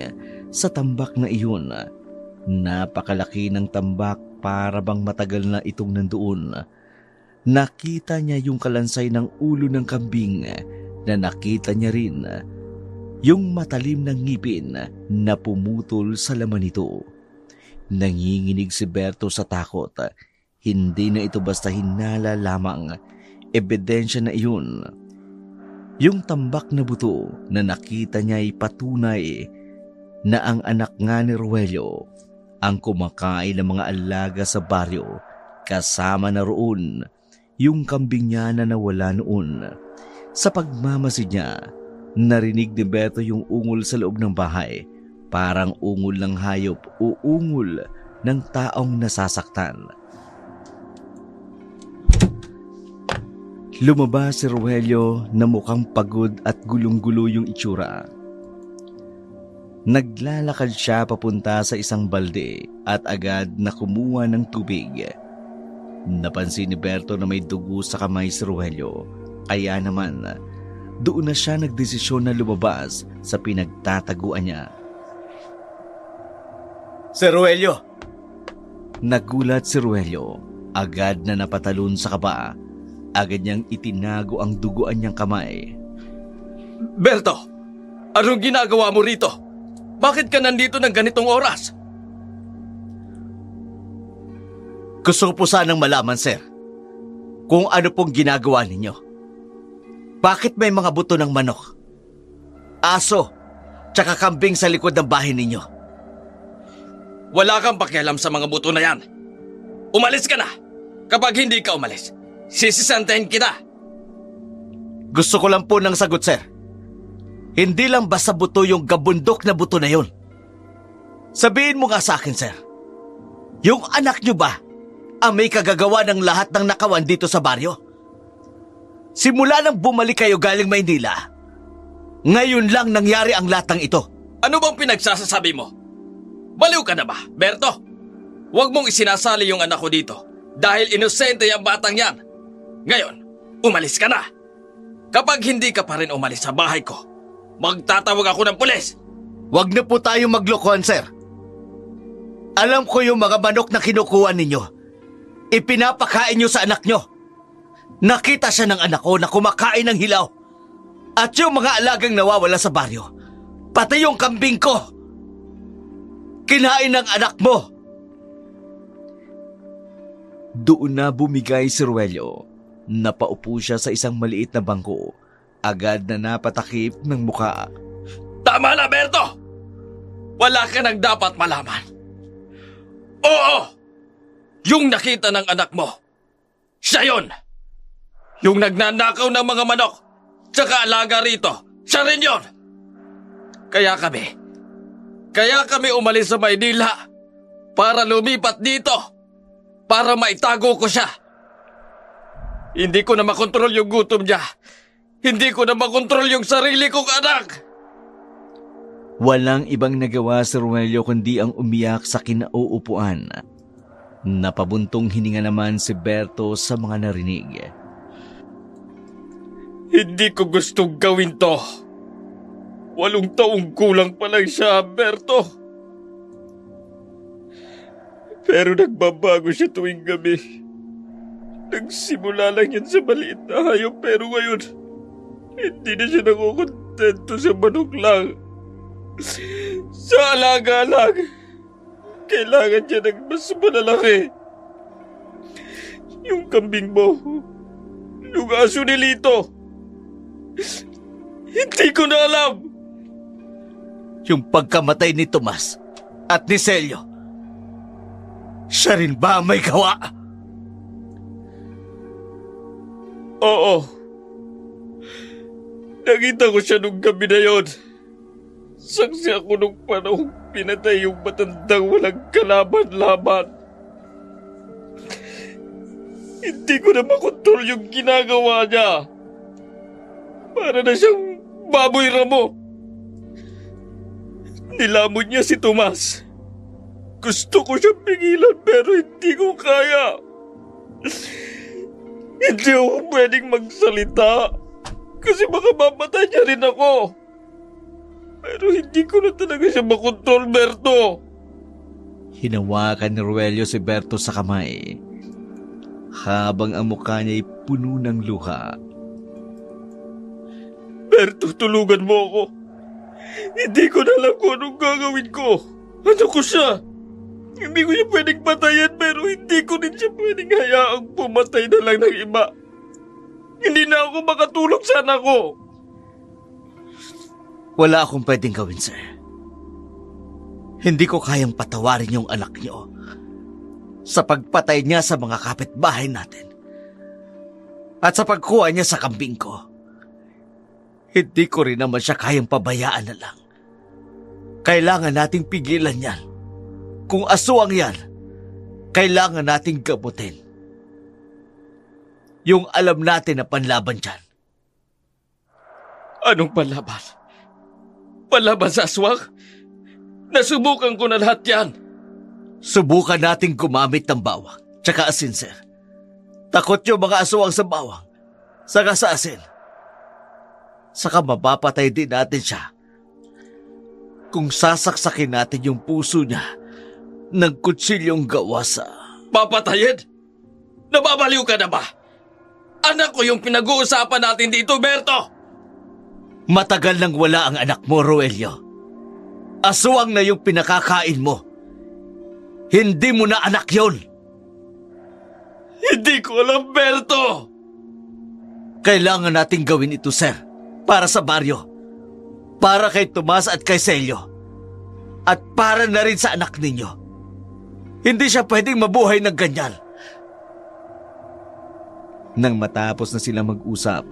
sa tambak na iyon. Napakalaki ng tambak para bang matagal na itong nandoon. Nakita niya yung kalansay ng ulo ng kambing na nakita niya rin yung matalim ng ngipin na pumutol sa laman nito. Nanginginig si Berto sa takot. Hindi na ito basta hinala lamang. Ebidensya na iyon. Yung tambak na buto na nakita niya ay patunay na ang anak nga ni Rogelio ang kumakain ng mga alaga sa baryo. Kasama na roon yung kambing niya na nawala noon. Sa pagmamasid niya, narinig ni Berto yung ungol sa loob ng bahay. Parang ungol ng hayop o ungol ng taong nasasaktan. Lumabas si Rogelio na mukhang pagod at gulong-gulo yung itsura. Naglalakad siya papunta sa isang balde at agad na kumuha ng tubig. Napansin ni Berto na may dugo sa kamay si Rogelio, kaya naman doon na siya nagdesisyon na lumabas sa pinagtataguan niya. Sir Rogelio! Nagulat si Rogelio, agad na napatalon sa kaba. Agad niyang itinago ang duguan niyang kamay. Berto, anong ginagawa mo rito? Bakit ka nandito ng ganitong oras? Gusto ko po sanang malaman, sir, kung ano pong ginagawa ninyo. Bakit may mga buto ng manok, aso, tsaka kambing sa likod ng bahay ninyo? Wala kang pakialam sa mga buto na yan. Umalis ka na. Kapag hindi ka umalis, sisisantahin kita. Gusto ko lang po ng sagot, sir. Hindi lang basta buto yung gabundok na buto na yun. Sabihin mo nga sa akin, sir. Yung anak nyo ba ang may kagagawa ng lahat ng nakawan dito sa baryo? Simula nang bumalik kayo galing Maynila, ngayon lang nangyari ang lahat ng ito. Ano bang pinagsasasabi mo? Baliw ka na ba, Berto? Huwag mong isinasali yung anak ko dito dahil inosente yung batang yan. Ngayon, umalis ka na. Kapag hindi ka pa rin umalis sa bahay ko, magtatawag ako ng pulis. Huwag na po tayo maglokohan, sir. Alam ko yung mga manok na kinukuha ninyo. Ipinapakain nyo sa anak nyo. Nakita siya ng anak ko na kumakain ng hilaw. At yung mga alagang nawawala sa baryo, pati yung kambing ko, kinain ng anak mo. Doon na bumigay si Rogelio. Napaupo siya sa isang maliit na bangko. Agad na napatakip ng muka. Tama na, Berto! Wala ka nang dapat malaman. Oo! Yung nakita ng anak mo. Siya yun! Yung nagnanakaw ng mga manok, tsaka alaga rito. Siya rin yun! Kaya kami umalis sa Maynila para lumipat dito. Para maitago ko siya. Hindi ko na makontrol yung gutom niya. Hindi ko na makontrol yung sarili kong anak. Walang ibang nagawa si Rogelio kundi ang umiyak sa kinauupuan. Napabuntong hininga naman si Berto sa mga narinig. Hindi ko gustong gawin to. 8 taong kulang pa lang siya, Berto. Pero nagbabago siya tuwing gabi. Nagsimula lang yan sa maliit na hayop pero ngayon, hindi na siya nakukontento sa manok lang. Sa alaga lang. Kailangan niya ng mas malalaki. Yung kambing mo, yung aso ni Lito. Hindi ko na alam. Yung pagkamatay ni Tomas at ni Celio, siya rin ba ang may gawa? Oo. Nakita ko siya nung gabi na yon. Saksi ako nung panahong pinatay yung matandang walang kalaban-laban. Hindi ko na makontrol yung ginagawa niya. Para na siyang baboy ramo. Nilamon niya si Tomas. Gusto ko siyang pigilan pero hindi ko kaya. Hindi ako pwedeng magsalita kasi baka mamatay niya rin ako. Pero hindi ko na talaga siya makontrol, Berto. Hinawakan ni Rogelio si Berto sa kamay habang ang mukha niya ay puno ng luha. Berto, tulungan mo ako. Hindi ko na alam kung anong gagawin ko. Ano ko siya? Hindi ko siya pwedeng patayan pero hindi ko rin siya pwedeng hayaang pumatay na lang ng iba. Hindi na ako makatulog sa anak ko. Wala akong pwedeng gawin, sir. Hindi ko kayang patawarin yung anak niyo sa pagpatay niya sa mga kapitbahay natin at sa pagkuha niya sa kambing ko. Hindi ko rin naman siya kayang pabayaan na lang. Kailangan nating pigilan yan. Kung aswang yan, kailangan nating gamutin. Yung alam natin na panlaban dyan. Anong panlaban? Panlaban sa aswang? Nasubukan ko na lahat yan. Subukan nating gumamit ng bawang, tsaka asin, sir. Takot yung mga aswang sa bawang, saka sa asin. Saka mapapatay din natin siya kung sasaksakin natin yung puso niya ng kutsilyong gawa sa... Papatayin? Nababaliw ka na ba? Anak ko yung pinag-uusapan natin dito, Berto! Matagal nang wala ang anak mo, Rogelio. Aswang na yung pinakakain mo. Hindi mo na anak yon. Hindi ko alam, Berto! Kailangan nating gawin ito, sir. Para sa baryo. Para kay Tomas at kay Celio. At para na rin sa anak ninyo. Hindi siya pwedeng mabuhay ng ganyan. Nang matapos na silang mag-usap,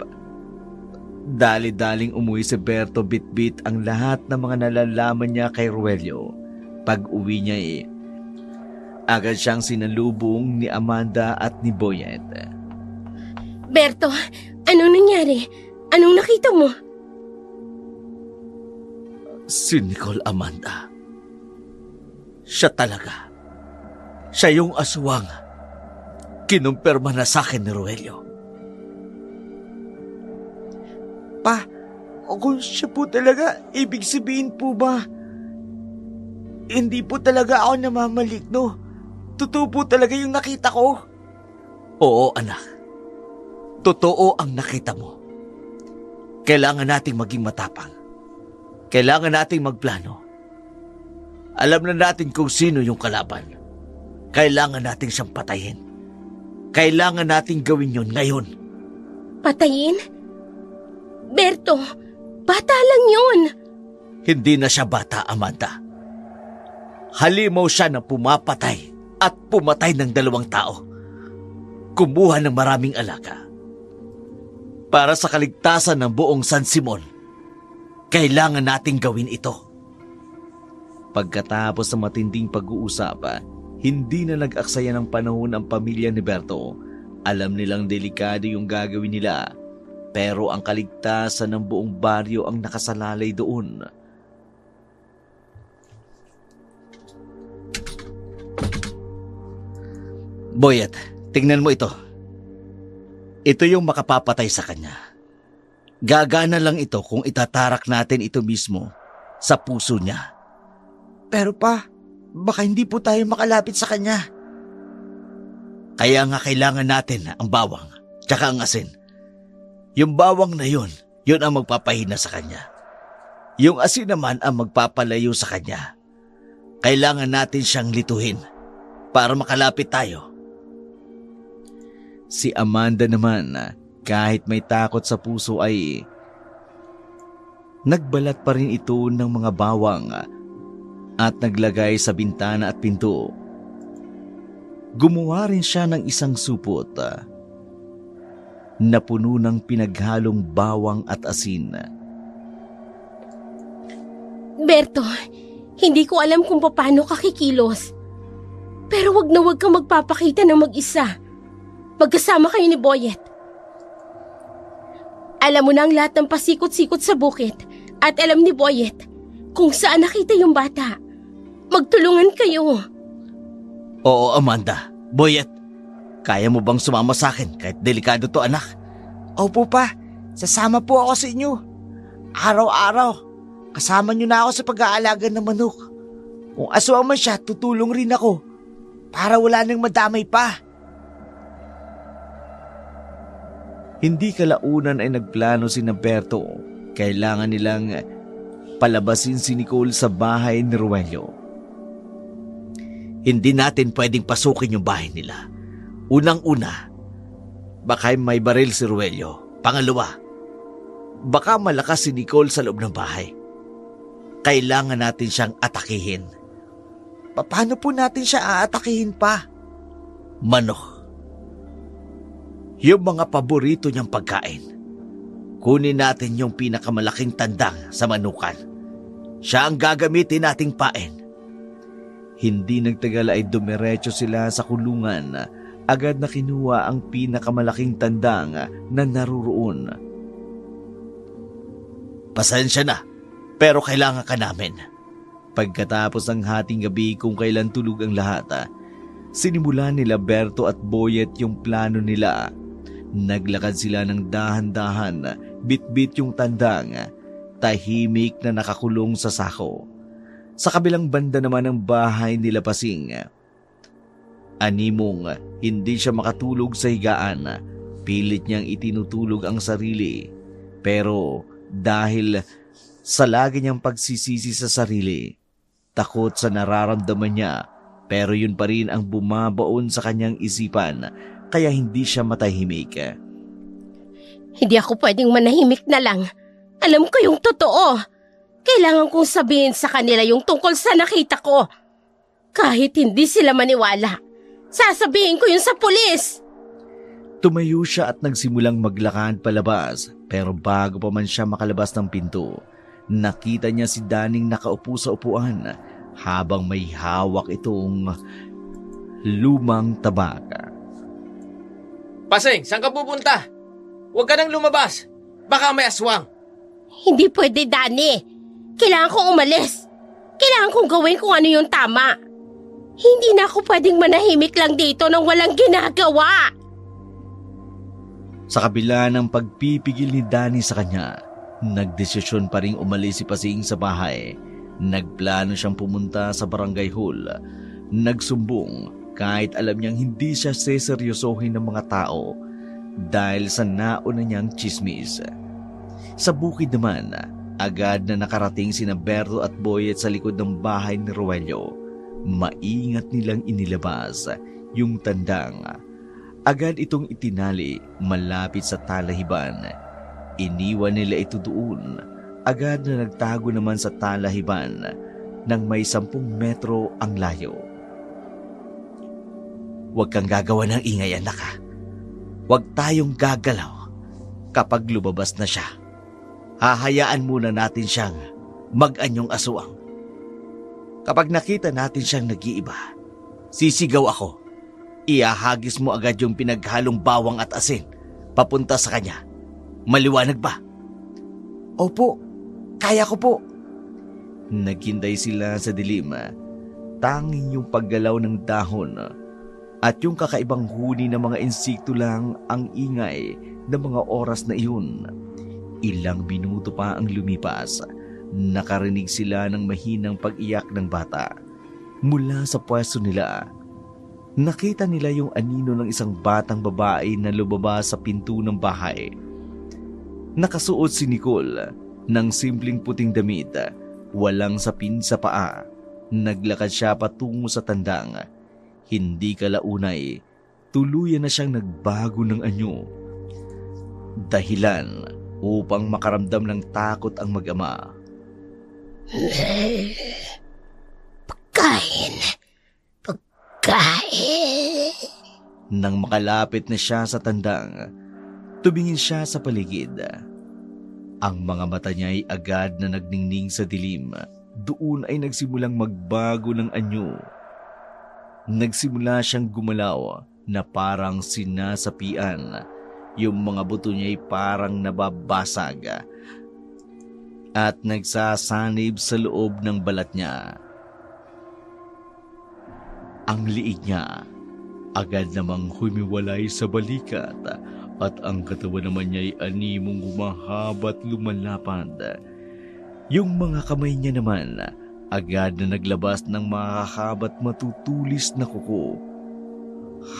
dali-daling umuwi si Berto bit-bit ang lahat ng mga nalalaman niya kay Rogelio. Pag-uwi niya agad siyang sinalubong ni Amanda at ni Boyet. Berto, anong nangyari? Anong nakita mo? Si Nicole, Amanda. Siya talaga. Siya yung aswang. Kinumpirma na sa akin ni Rogelio. Pa, kung siya po talaga, ibig sabihin po ba, hindi po talaga ako namamaligno. Totoo po talaga yung nakita ko. Oo, anak. Totoo ang nakita mo. Kailangan nating maging matapang. Kailangan nating magplano. Alam na natin kung sino yung kalaban. Kailangan nating siyang patayin. Kailangan nating gawin yun ngayon. Patayin? Berto, bata lang yun. Hindi na siya bata, Amanda. Halimaw siya na pumapatay at pumatay ng 2 tao. Kumuha ng maraming alaga. Para sa kaligtasan ng buong San Simon, kailangan nating gawin ito. Pagkatapos ng matinding pag-uusap, hindi na nag-aksaya ng panahon ang pamilya ni Berto. Alam nilang delikado yung gagawin nila, pero ang kaligtasan ng buong baryo ang nakasalalay doon. Boyet, tingnan mo ito. Ito yung makapapatay sa kanya. Gagana lang ito kung itatarak natin ito mismo sa puso niya. Pero pa, baka hindi po tayo makalapit sa kanya. Kaya nga kailangan natin ang bawang, tsaka ang asin. Yung bawang na yun ang magpapahina sa kanya. Yung asin naman ang magpapalayo sa kanya. Kailangan natin siyang lituhin para makalapit tayo. Si Amanda naman, kahit may takot sa puso ay nagbalat pa rin ito ng mga bawang at naglagay sa bintana at pinto. Gumawa rin siya ng isang supot na puno ng pinaghalong bawang at asin. Berto, hindi ko alam kung paano ka kikilos. Pero wag na wag kang magpapakita ng mag-isa. Magkasama kayo ni Boyet. Alam mo na ang lahat ng pasikot-sikot sa bukit at alam ni Boyet kung saan nakita yung bata. Magtulungan kayo. Oo, Amanda. Boyet, kaya mo bang sumama sa akin kahit delikado to, anak? Opo pa, sasama po ako sa inyo. Araw-araw, kasama niyo na ako sa pag-aalaga ng manok. Kung aswang man siya, tutulong rin ako para wala nang madamay pa. Hindi kalaunan ay nagplano si Berto. Kailangan nilang palabasin si Nicole sa bahay ni Ruelio. Hindi natin pwedeng pasukin yung bahay nila. Unang-una, baka may baril si Ruelio. Pangalawa, baka malakas si Nicole sa loob ng bahay. Kailangan natin siyang atakihin. Paano po natin siya aatakihin pa? Manok. Yung mga paborito niyang pagkain. Kunin natin yung pinakamalaking tandang sa manukan. Siya ang gagamitin nating pain. Hindi nagtagal ay dumiretso sila sa kulungan. Agad na kinuha ang pinakamalaking tandang na naruroon. Pasensya na, pero kailangan ka namin. Pagkatapos ng hating gabi kung kailan tulog ang lahat, sinimulan nila Berto at Boyet yung plano nila. Naglakad sila ng dahan-dahan, bit-bit yung tandang, tahimik na nakakulong sa sako. Sa kabilang banda naman ng bahay nila Pasing, animong hindi siya makatulog sa higaan. Pilit niyang itinutulog ang sarili. Pero dahil sa lagi niyang pagsisisi sa sarili, takot sa nararamdaman niya, pero yun pa rin ang bumabaon sa kanyang isipan. Kaya hindi siya matahimik. Hindi ako pwedeng manahimik na lang. Alam ko yung totoo. Kailangan kong sabihin sa kanila yung tungkol sa nakita ko. Kahit hindi sila maniwala, sasabihin ko yun sa pulis. Tumayo siya at nagsimulang maglakad palabas. Pero bago pa man siya makalabas ng pinto, nakita niya si Daning nakaupo sa upuan habang may hawak itong lumang tabaka. Pasing, saan ka pupunta? Huwag ka nang lumabas. Baka may aswang. Hindi pwede, Dani. Kailangan kong umalis. Kailangan kong gawin kung ano yung tama. Hindi na ako pwedeng manahimik lang dito nang walang ginagawa. Sa kabila ng pagpipigil ni Danny sa kanya, nagdesisyon pa rin umalis si Pasing sa bahay. Nagplano siyang pumunta sa barangay hall. Nagsumbong kahit alam niyang hindi siya seseryosohin ng mga tao dahil sa nauna niyang chismis. Sa bukid naman, agad na nakarating sina Berto at Boyet sa likod ng bahay ni Ruelio. Maingat nilang inilabas yung tandang. Agad itong itinali malapit sa talahiban. Iniwan nila ito doon. Agad na nagtago naman sa talahiban nang may 10 metro ang layo. Huwag kang gagawa ng ingay, anak ha. Huwag tayong gagalaw kapag lumabas na siya. Hahayaan muna natin siyang mag-anyong aswang. Kapag nakita natin siyang nag-iiba, sisigaw ako. Iahagis mo agad yung pinaghalong bawang at asin papunta sa kanya. Maliwanag ba? Opo, kaya ko po. Naghintay sila sa dilim. Tanging yung paggalaw ng dahon at yung kakaibang huni ng mga insekto lang ang ingay ng mga oras na iyon. Ilang minuto pa ang lumipas. Nakarinig sila ng mahinang pag-iyak ng bata. Mula sa pwesto nila, nakita nila yung anino ng isang batang babae na lumabas sa pinto ng bahay. Nakasuot si Nicole ng simpleng puting damit, walang sapin sa paa. Naglakad siya patungo sa tandang. Hindi kalaunay, tuluyan na siyang nagbago ng anyo. Dahilan upang makaramdam ng takot ang mag-ama. Pagkain. Pagkain. Nang makalapit na siya sa tandang, tumingin siya sa paligid. Ang mga mata niya ay agad na nagningning sa dilim. Doon ay nagsimulang magbago ng anyo. Nagsimula siyang gumalaw na parang sinasapian. Yung mga buto niya ay parang nababasag at nagsasanib sa loob ng balat niya. Ang liig niya agad namang humiwalay sa balikat at ang katawan naman niya ay animong humahaba at lumalapad. Yung mga kamay niya naman agad na naglabas ng mahahaba at matutulis na kuko.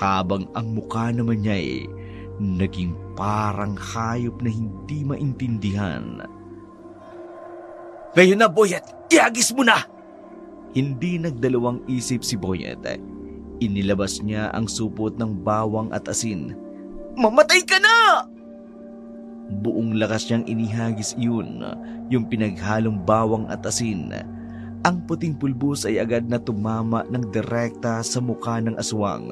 Habang ang mukha naman niya ay naging parang hayop na hindi maintindihan. Ngayon na, Boyet, ihagis mo na! Hindi nagdalawang isip si Boyet. Inilabas niya ang supot ng bawang at asin. Mamatay ka na! Buong lakas niyang inihagis iyon, yung pinaghalong bawang at asin. Ang puting pulbos ay agad na tumama ng direkta sa mukha ng aswang.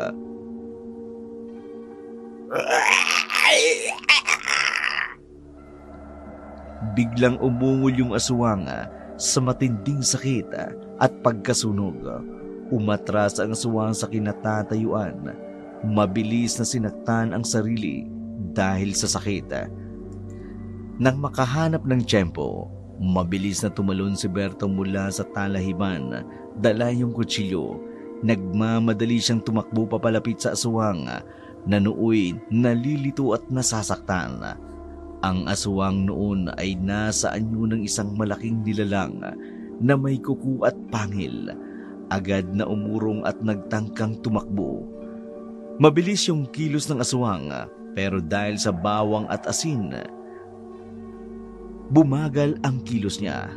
Biglang umungol yung aswang sa matinding sakit at pagkasunog. Umatras ang aswang sa kinatatayuan. Mabilis na sinaktan ang sarili dahil sa sakit. Nang makahanap ng tiyempo, mabilis na tumalon si Berto mula sa talahiban. Dala yung kutsilyo. Nagmamadali siyang tumakbo papalapit sa aswang na nooy nalilito at nasasaktan. Ang aswang noon ay nasa anyo ng isang malaking nilalang na may kuko at pangil. Agad na umurong at nagtangkang tumakbo. Mabilis yung kilos ng aswang pero dahil sa bawang at asin, bumagal ang kilos niya.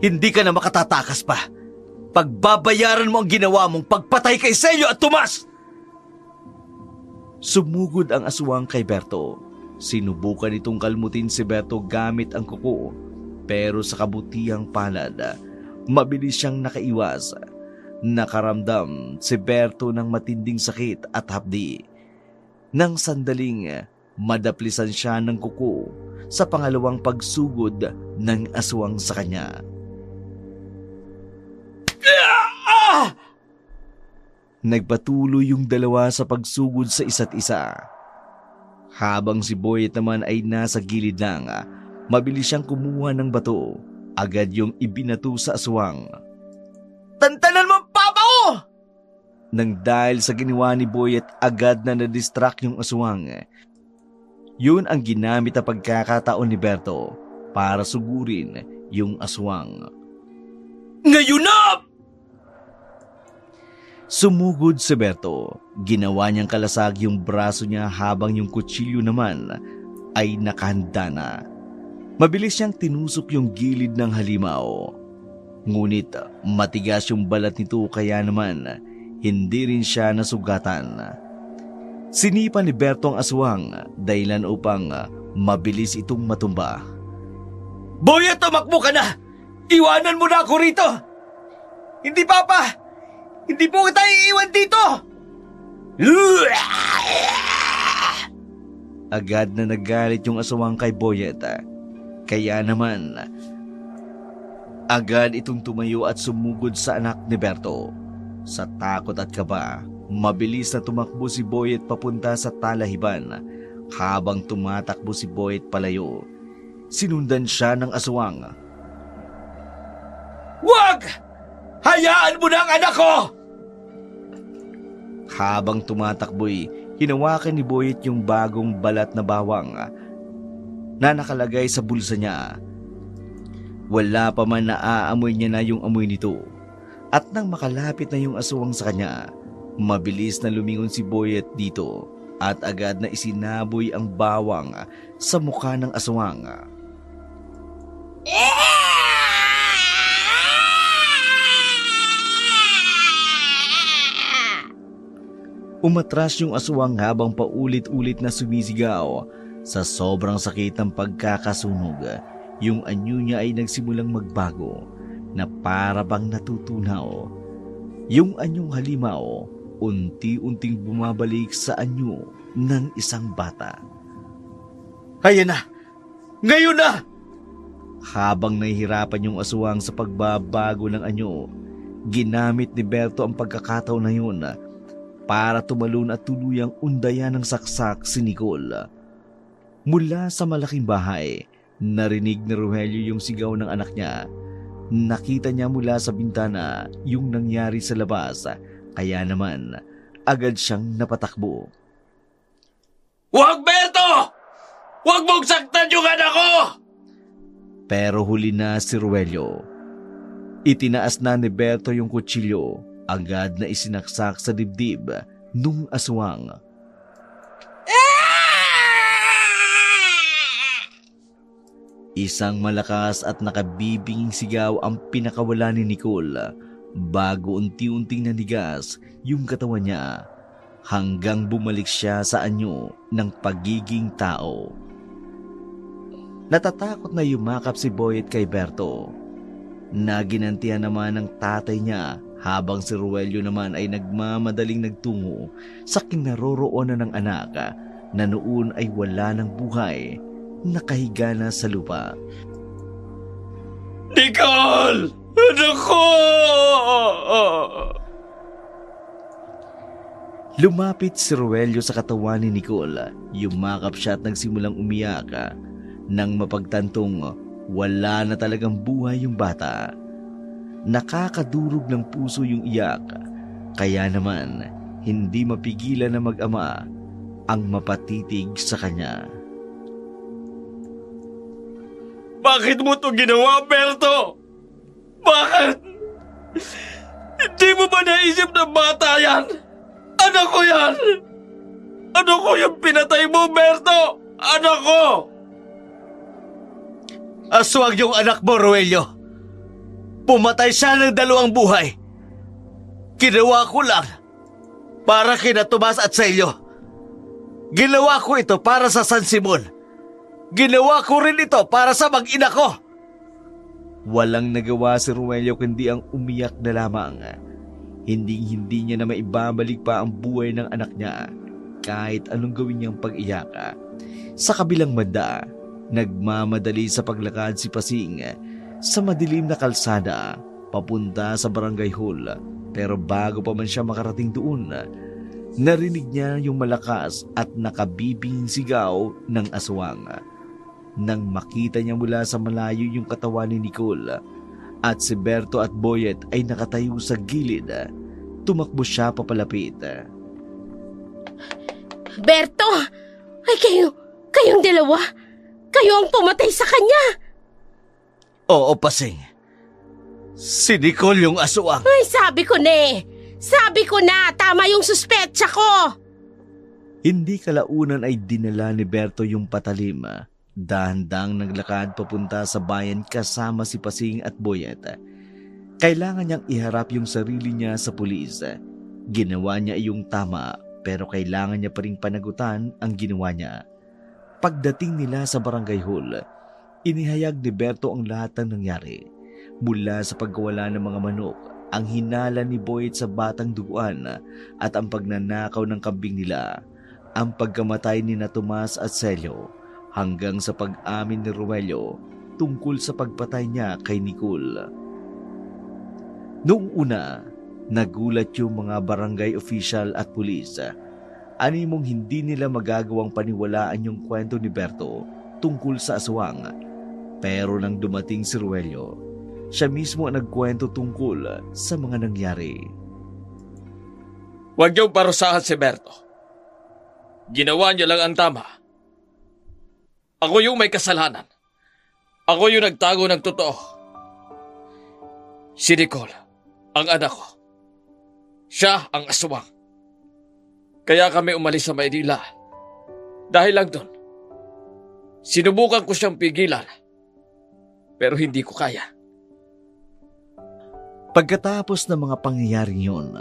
Hindi ka na makatatakas pa. Pagbabayaran mo ang ginawa mong pagpatay kay Celio at Tomas! Sumugod ang aswang kay Berto. Sinubukan itong kalmutin si Berto gamit ang kuko. Pero sa kabutihang palad, mabilis siyang nakaiwas. Nakaramdam si Berto ng matinding sakit at hapdi. Nang sandaling madaplisan siya ng kuko sa pangalawang pagsugod ng aswang sa kanya. Nagpatuloy yung dalawa sa pagsugod sa isa't isa. Habang si Boyet naman ay nasa gilid lang, mabilis siyang kumuha ng bato. Agad yung ibinato sa aswang. Tantanan mo ang papa ko! Nang dahil sa ginawa ni Boyet, agad na na-distract yung aswang. Yun ang ginamit na pagkakataon ni Berto para sugurin yung aswang. Ngayon na! Sumugod si Berto. Ginawa niyang kalasag yung braso niya habang yung kutsilyo naman ay nakahanda na. Mabilis siyang tinusok yung gilid ng halimaw. Ngunit matigas yung balat nito kaya naman hindi rin siya nasugatan. Sinipa ni Berto ang aswang dahilan upang mabilis itong matumba. Boyet, tumakbo ka na! Iwanan mo na ako rito! Hindi, Papa! Hindi po kita iiwan dito! Agad na nagalit yung aswang kay Boyet. Kaya naman, agad itong tumayo at sumugod sa anak ni Berto. Sa takot at kaba, mabilis na tumakbo si Boyet papunta sa talahiban. Habang tumatakbo si Boyet palayo, sinundan siya ng aswang. Wag! Hayaan mo na ang anak ko! Habang tumatakbo'y hinawakan ni Boyet yung bagong balat na bawang na nakalagay sa bulsa niya. Wala pa man naaamoy niya na yung amoy nito. At nang makalapit na yung aswang sa kanya, mabilis na lumingon si Boyet dito at agad na isinaboy ang bawang sa mukha ng aswang. Umatras yung aswang habang paulit-ulit na sumisigaw. Sa sobrang sakit ng pagkakasunog, yung anyo niya ay nagsimulang magbago na para bang natutunaw. Yung anyong halimaw, unti-unting bumabalik sa anyo ng isang bata. Ayan na! Ngayon na! Habang nahihirapan yung aswang sa pagbabago ng anyo, ginamit ni Berto ang pagkakataon na yun para tumalon at tuluyang undayan ng saksak si Nicole. Mula sa malaking bahay, narinig ni Rogelio yung sigaw ng anak niya. Nakita niya mula sa bintana yung nangyari sa labas, kaya naman agad siyang napatakbo. Wag, Berto! Wag mong saktan yung anak ko! Pero huli na si Rogelio. Itinaas na ni Berto yung kutsilyo, agad na isinaksak sa dibdib nung aswang. Isang malakas at nakabibinging sigaw ang pinakawala ni Nicole bago unti-unting nanigas yung katawan niya hanggang bumalik siya sa anyo ng pagiging tao. Natatakot na yumakap si Boyet kay Berto. Naginantihan naman ng tatay niya habang si Rogelio naman ay nagmamadaling nagtungo sa kinaroroonan ng anak na noon ay wala ng buhay, nakahiga na sa lupa. Nicole! Anak ko! Lumapit si Rogelio sa katawan ni Nicole. Yumakap siya at nagsimulang umiyak. Nang mapagtantong wala na talagang buhay yung bata. Nakakadurog ng puso yung iyak. Kaya naman hindi mapigilan na mag-ama ang mapatitig sa kanya. Bakit mo to ginawa, Berto? Bakit? Hindi mo ba naisip na bata yan? Anak ko yan! Ano ko yung pinatay mo, Berto? Anak ko! Aswang yung anak mo, Rogelio. Pumatay siya ng 2 buhay. Ginawa ko lang para kina Tomas at sa iyo. Ginawa ko ito para sa San Simon. Ginawa ko rin ito para sa mag-ina ko. Walang nagawa si Rogelio kundi ang umiyak na lamang. Hindi niya na maibabalik pa ang buhay ng anak niya kahit anong gawin niyang pag-iyak. Sa kabilang banda, nagmamadali sa paglakad si Pasing sa madilim na kalsada papunta sa barangay hall. Pero bago pa man siya makarating doon, narinig niya yung malakas at nakabibing sigaw ng aswang. Nang makita niya mula sa malayo yung katawan ni Nicole at si Berto at Boyet ay nakatayo sa gilid, tumakbo siya papalapit. Berto! Ay kayong dalawa? Kayo ang pumatay sa kanya! Oo, Pasing. Si Nicole yung aswang. Ay, sabi ko na eh! Sabi ko na, tama yung suspetsa ko! Hindi kalaunan ay dinala ni Berto yung patalim. Dahan-dang naglakad papunta sa bayan kasama si Pasing at Boyet. Kailangan niyang iharap yung sarili niya sa pulis. Ginawa niya yung tama pero kailangan niya pa ring panagutan ang ginawa niya. Pagdating nila sa barangay hall, inihayag ni Berto ang lahat ng nangyari. Mula sa pagkawala ng mga manok ang hinala ni Boyd sa batang duguan at ang pagnanakaw ng kambing nila, ang pagkamatay ni na Tomas at Celio, hanggang sa pag-amin ni Rogelio tungkol sa pagpatay niya kay Nicole. Noong una, nagulat yung mga barangay official at pulis. Animong hindi nila magagawang paniwalaan yung kwento ni Berto tungkol sa aswang. Pero nang dumating si Rogelio, siya mismo ang nagkwento tungkol sa mga nangyari. Huwag niyong parusahan si Berto. Ginawa niya lang ang tama. Ako yung may kasalanan. Ako yung nagtago ng totoo. Si Nicole, ang anak ko. Siya ang aswang. Kaya kami umalis sa Maynila. Dahil lang doon, sinubukan ko siyang pigilan. Pero hindi ko kaya. Pagkatapos ng mga pangyayaring yun,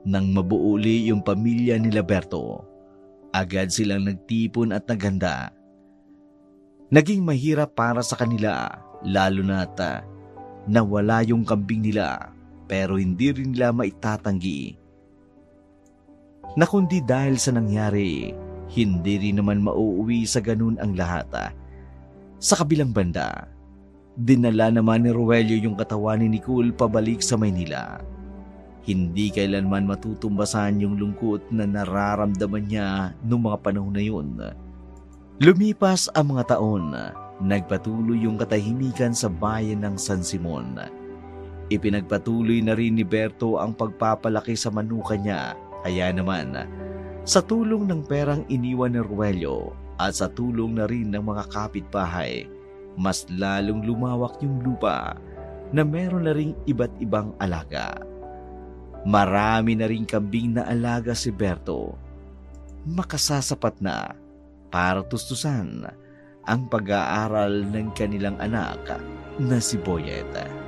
nang mabuuli yung pamilya ni Berto, agad silang nagtipon at naghanda. Naging mahirap para sa kanila, lalo na't nawala yung kambing nila, pero hindi rin nila maitatanggi na kundi dahil sa nangyari, hindi rin naman mauuwi sa ganun ang lahat. Sa kabilang banda, dinala naman ni Rogelio yung katawan ni Nicole pabalik sa Maynila. Hindi kailanman matutumbasan yung lungkot na nararamdaman niya noong mga panahon na yun. Lumipas ang mga taon, nagpatuloy yung katahimikan sa bayan ng San Simon. Ipinagpatuloy na rin ni Berto ang pagpapalaki sa manuka niya, kaya naman sa tulong ng perang iniwan ni Rogelio at sa tulong na rin ng mga kapitbahay, mas lalong lumawak yung lupa na meron na ring iba't ibang alaga. Marami na ring kambing na alaga si Berto. Makasasapat na para tustusan ang pag-aaral ng kanilang anak na si Boyet.